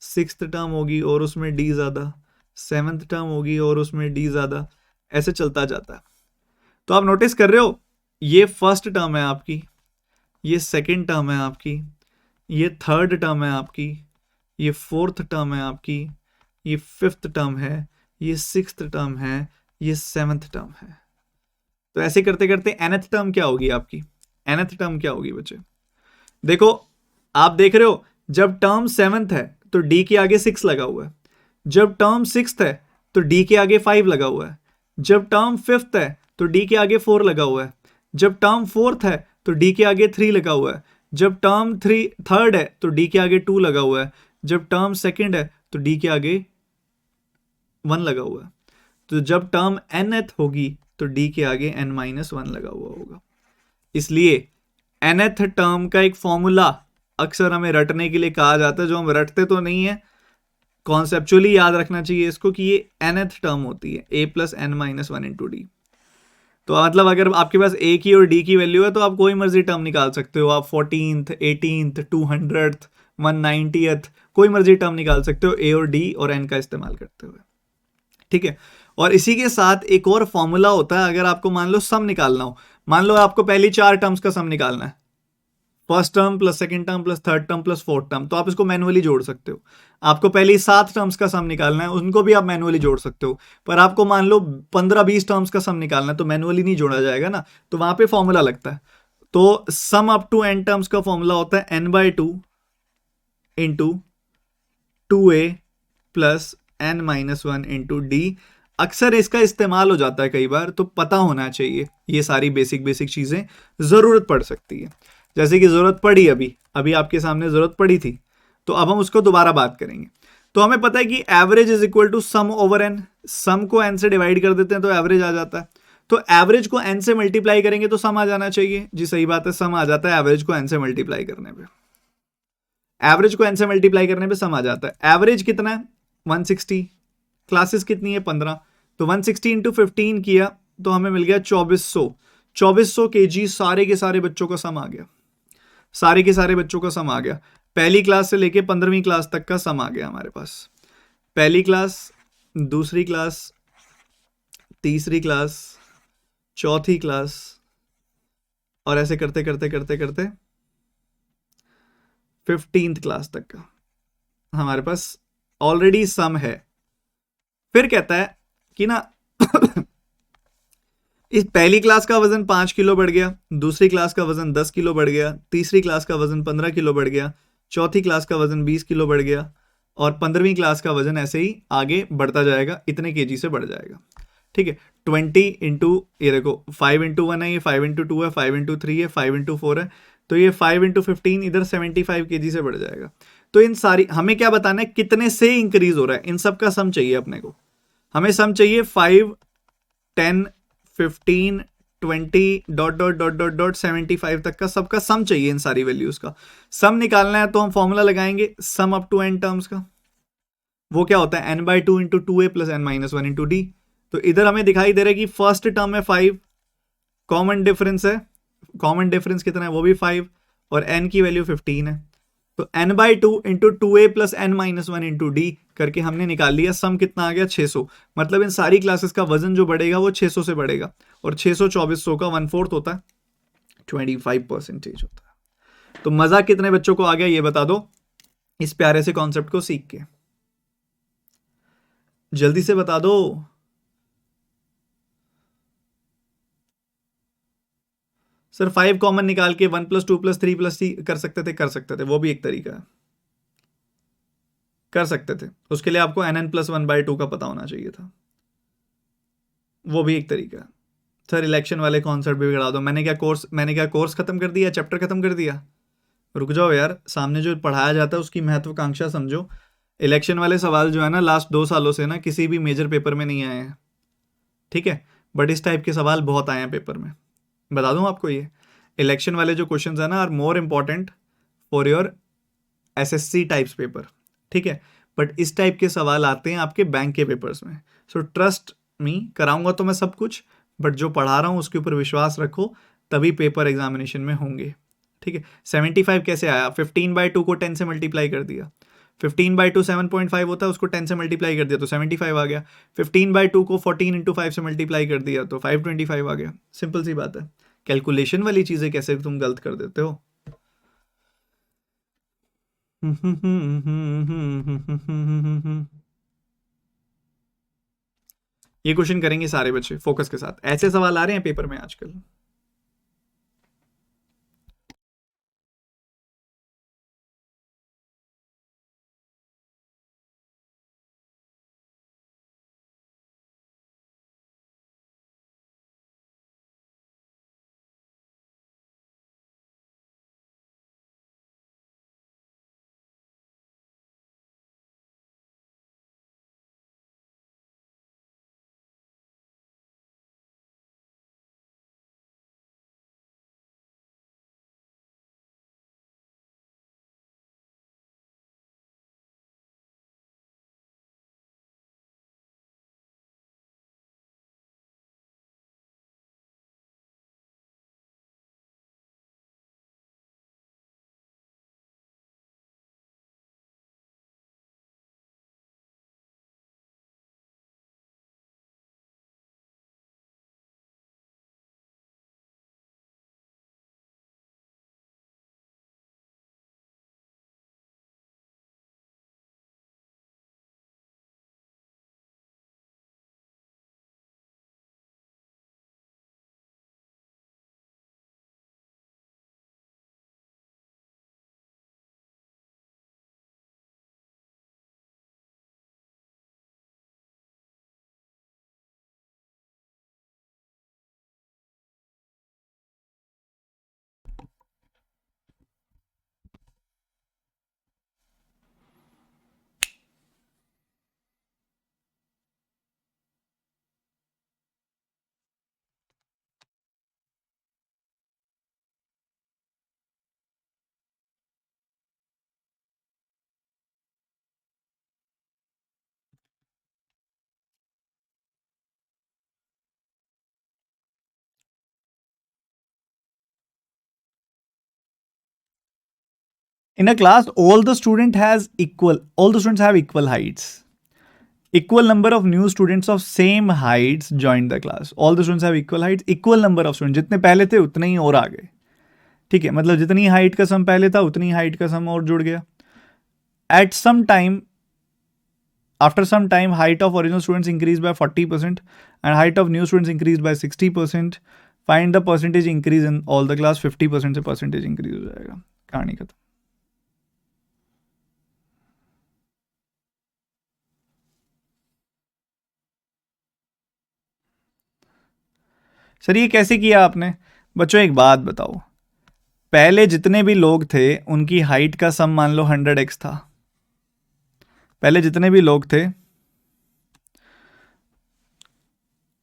सिक्स्थ टर्म होगी और उसमें डी ज्यादा, सेवंथ टर्म होगी और उसमें डी ज्यादा, ऐसे चलता जाता है। तो आप नोटिस कर रहे हो, ये फर्स्ट टर्म है आपकी, ये सेकंड टर्म है आपकी, ये थर्ड टर्म है आपकी, ये फोर्थ टर्म है आपकी, ये फिफ्थ टर्म है, ये सिक्स्थ टर्म है, ये सेवंथ टर्म है। तो ऐसे करते करते nth टर्म क्या होगी आपकी, nth टर्म क्या होगी बच्चे, देखो आप देख रहे हो, जब टर्म सेवंथ है तो डी के आगे 6 लगा हुआ है, जब टर्म सिक्स्थ है तो डी के आगे 5 लगा हुआ है, जब टर्म फिफ्थ है तो डी के आगे 4 लगा हुआ है, जब टर्म फोर्थ है तो डी के आगे 3 लगा हुआ है, जब टर्म थर्ड है तो डी के आगे 2 लगा हुआ है, जब टर्म सेकंड है तो डी के आगे 1 लगा हुआ है। तो जब टर्म nth होगी तो डी के आगे n-1 लगा हुआ होगा। इसलिए nth टर्म का एक फॉर्मूला अक्सर हमें रटने के लिए कहा जाता है, जो हम रटते तो नहीं है, कॉन्सेप्चुअली याद रखना चाहिए इसको कि ये nth टर्म होती है a + n-1 इंटू डी। तो मतलब अगर आपके पास a की और d की वैल्यू है तो आप कोई मर्जी टर्म निकाल सकते हो, आप 14th 18th 200th 190th कोई मर्जी टर्म निकाल सकते हो a और d और n का इस्तेमाल करते हुए। ठीक है, और इसी के साथ एक और फॉर्मूला होता है, अगर आपको मान लो सम निकालना हो, मान लो आपको पहली 4 टर्म्स का सम निकालना है, first term plus second term plus third term plus fourth term, तो आप इसको मैनुअली जोड़ सकते हो। आपको पहली 7 टर्म्स का सम निकालना है, उनको भी आप मैनुअली जोड़ सकते हो। पर आपको मान लो 15-20 टर्म्स का सम निकालना है तो मैनुअली नहीं जोड़ा जाएगा ना, तो वहां पे फॉर्मूला लगता है। तो sum up to n terms का फॉर्मूला होता है n/2 into 2a plus n-1 into D. अक्सर इसका इस्तेमाल हो जाता है कई बार, तो पता होना चाहिए, ये सारी बेसिक चीजें जरूरत पड़ सकती है। जैसे कि जरूरत पड़ी, अभी आपके सामने जरूरत पड़ी थी, तो अब हम उसको दोबारा बात करेंगे। तो हमें पता है कि average is equal to sum over N, sum को एन से डिवाइड कर देते हैं तो एवरेज आ जाता है, तो एवरेज को एन से मल्टीप्लाई करेंगे तो सम आ जाना चाहिए। जी सही बात है, सम आ जाता है एवरेज को एन से मल्टीप्लाई करने पे, एवरेज को एन से मल्टीप्लाई करने पे सम आ जाता है। एवरेज कितना है 160, क्लासेस कितनी है 15, तो 160 इंटू 15 किया तो हमें मिल गया 2400 kg सारे के सारे बच्चों का सम आ गया, सारे के सारे बच्चों का सम आ गया। पहली क्लास से लेके 15वीं क्लास तक का सम आ गया हमारे पास, पहली क्लास, दूसरी क्लास, तीसरी क्लास, चौथी क्लास, और ऐसे करते करते करते करते 15th क्लास तक का हमारे पास ऑलरेडी सम है। फिर कहता है कि ना इस पहली क्लास का वजन 5 किलो बढ़ गया, दूसरी क्लास का वजन 10 किलो बढ़ गया, तीसरी क्लास का वजन 15 किलो बढ़ गया, चौथी क्लास का वजन 20 किलो बढ़ गया, और 15वीं क्लास का वजन ऐसे ही आगे बढ़ता जाएगा, इतने केजी से बढ़ जाएगा। ठीक है, 20 ये देखो 5 × 1 है, ये 5 × 2 है, 5 × 3 है, 5 × 4 है, तो ये 5 × 15 इधर 75 kg से बढ़ जाएगा। तो इन सारी हमें क्या बताना है, कितने से इंक्रीज हो रहा है, इन सब का सम चाहिए अपने को। हमें सम चाहिए 5, 10, 15, 20 dot dot dot dot dot 75 तक का सबका सम चाहिए, इन सारी वैल्यूज का सम निकालना है। तो हम फॉर्मूला लगाएंगे sum up to n terms का। वो क्या होता है, n/2 × 2a + n-1 × d। तो इधर हमें दिखाई दे रहा है कि फर्स्ट टर्म में 5, कॉमन डिफरेंस है, कॉमन डिफरेंस कितना है, वो भी 5, और n की वैल्यू 15 है। तो n/2 × 2a + n-1 × d करके हमने निकाल लिया, सम कितना आ गया 600। मतलब इन सारी क्लासेस का वजन जो बढ़ेगा वो 600 से बढ़ेगा, और 600 2400 का 1/4 होता है, 25% होता है। तो मजा कितने बच्चों को आ गया ये बता दो इस प्यारे से कॉन्सेप्ट को सीख के, जल्दी से बता दो। सर 5 कॉमन निकाल के 1 + 2 + 3 + c कर सकते थे, वो भी एक तरीका है, कर सकते थे। उसके लिए आपको nn + 1/2 का पता होना चाहिए था, वो भी एक तरीका है। सर इलेक्शन वाले कॉन्सेप्ट भी बिगड़ा दो, मैंने क्या कोर्स खत्म कर दिया, चैप्टर खत्म कर दिया? रुक जाओ यार, सामने जो पढ़ाया जाता है उसकी महत्वाकांक्षा समझो। इलेक्शन वाले सवाल जो है ना, लास्ट 2 सालों से ना किसी भी मेजर पेपर में नहीं आए हैं, ठीक है, बट इस टाइप के सवाल बहुत आए हैं पेपर में। बता दूं आपको, ये इलेक्शन वाले जो क्वेश्चंस है ना are more important for your SSC types paper, ठीक है, बट इस टाइप के सवाल आते हैं आपके बैंक के पेपर्स में। सो ट्रस्ट मी, कराऊंगा तो मैं सब कुछ, बट जो पढ़ा रहा हूं उसके ऊपर विश्वास रखो, तभी पेपर एग्जामिनेशन में होंगे, ठीक है। 75 कैसे आया, 15/2 को 10 से मल्टीप्लाई कर दिया, 15/2 7.5 होता है, उसको 10 से मल्टीप्लाई कर दिया तो 75 आ गया। 15/2 को 14 × 5 से मल्टीप्लाई कर दिया तो 525 आ गया। सिंपल सी बात है, कैलकुलेशन वाली चीजें कैसे तुम गलत कर देते हो। ये क्वेश्चन करेंगे सारे बच्चे फोकस के साथ, ऐसे सवाल आ रहे हैं पेपर में आजकल। In a class, all the students have equal heights. Equal number of new students of same heights joined the class. All the students have equal heights. Equal number of students. जितने पहले थे उतने ही और आ गए, ठीक है, मतलब जितनी हाइट का सम पहले था उतनी हाइट का सम और जुड़ गया। At some time, after some time, height of original students increased by 40% and height of new students increased by 60%. Find the percentage increase in all the class. 50% से percentage increase हो जाएगा, कहानी खत्म। सर ये कैसे किया आपने? बच्चों एक बात बताओ, पहले जितने भी लोग थे उनकी हाइट का सम मान लो 100x था। पहले जितने भी लोग थे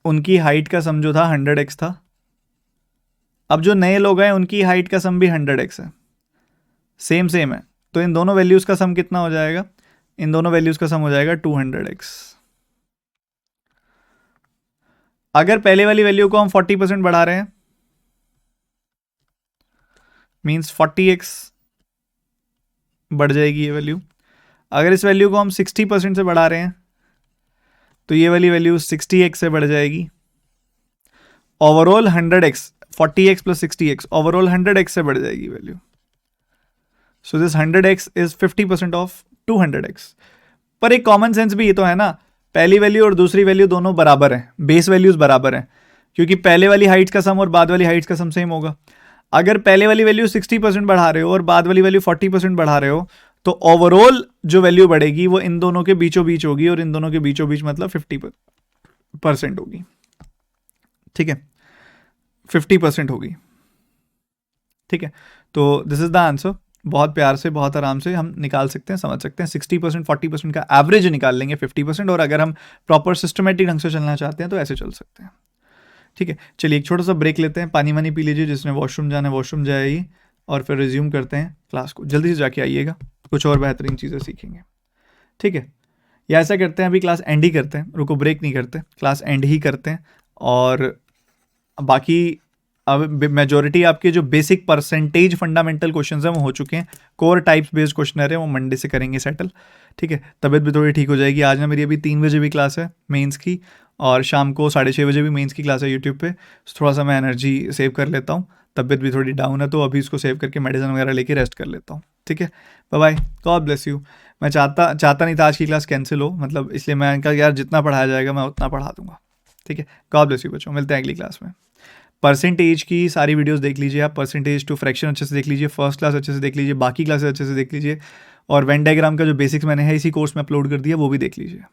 उनकी हाइट का सम जो था 100x था। अब जो नए लोग हैं उनकी हाइट का सम भी 100x है, सेम सेम है। तो इन दोनों वैल्यूज का सम कितना हो जाएगा? इन दोनों वैल्यूज का सम हो जाएगा 200x। अगर पहले वाली वैल्यू को हम 40% बढ़ा रहे हैं मींस 40x बढ़ जाएगी ये वैल्यू। अगर इस वैल्यू को हम 60% से बढ़ा रहे हैं तो ये वाली वैल्यू 60x से बढ़ जाएगी। Overall 100x, 40x plus 60x, overall 100x से बढ़ जाएगी value. So this 100x is 50% of 200x। पर एक कॉमन सेंस भी ये तो है ना, पहली वैल्यू और दूसरी वैल्यू दोनों बराबर हैं, बेस वैल्यूज बराबर हैं, क्योंकि पहले वाली हाइट्स का सम और बाद वाली हाइट्स का सम सेम होगा। अगर पहले वाली वैल्यू 60% बढ़ा रहे हो और बाद वाली वैल्यू 40% बढ़ा रहे हो तो ओवरऑल जो वैल्यू बढ़ेगी वो इन दोनों के बीचों बीच होगी, और इन दोनों के बीचों बीच मतलब 50% होगी। ठीक है, 50% होगी। ठीक है, तो दिस इज द आंसर। बहुत प्यार से, बहुत आराम से हम निकाल सकते हैं, समझ सकते हैं। 60% 40% का एवरेज निकाल लेंगे 50%, और अगर हम प्रॉपर सिस्टमेटिक ढंग से चलना चाहते हैं तो ऐसे चल सकते हैं। ठीक है, चलिए एक छोटा सा ब्रेक लेते हैं, पानी वानी पी लीजिए, जिसने वॉशरूम जाना है वॉशरूम जाइए, और फिर रिज्यूम करते हैं क्लास को। जल्दी से जाके आइएगा, कुछ और बेहतरीन चीज़ें सीखेंगे। ठीक है, या ऐसा करते हैं अभी क्लास एंड ही करते हैं, रुको ब्रेक नहीं करते, क्लास एंड ही करते हैं। और बाकी अब मेजोरिटी आपके जो बेसिक परसेंटेज फंडामेंटल क्वेश्चंस हैं वो हो चुके हैं, कोर टाइप्स बेस्ड क्वेश्चनर है वो मंडे से करेंगे सेटल। ठीक है, तबीयत भी थोड़ी ठीक हो जाएगी। आज ना मेरी अभी 3 बजे भी क्लास है मेंस की, और शाम को 6:30 बजे भी मेंस की क्लास है यूट्यूब पे। थोड़ा सा मैं एनर्जी सेव कर लेता हूँ, तबीयत भी थोड़ी डाउन है तो अभी इसको सेव करके मेडिसिन वगैरह लेके रेस्ट कर लेता हूँ। ठीक है, bye bye, God bless you. मैं चाहता नहीं था आज की क्लास कैंसिल हो, मतलब इसलिए मैं कहा यार जितना पढ़ाया जाएगा मैं उतना पढ़ा दूंगा। ठीक है, गॉड ब्लेस यू बच्चों, मिलते हैं अगली क्लास में। परसेंटेज की सारी वीडियोस देख लीजिए आप, परसेंटेज टू फ्रैक्शन अच्छे से देख लीजिए, फर्स्ट क्लास अच्छे से देख लीजिए, बाकी क्लासेस अच्छे से देख लीजिए, और वेन डायग्राम का जो बेसिक्स मैंने है इसी कोर्स में अपलोड कर दिया वो भी देख लीजिए।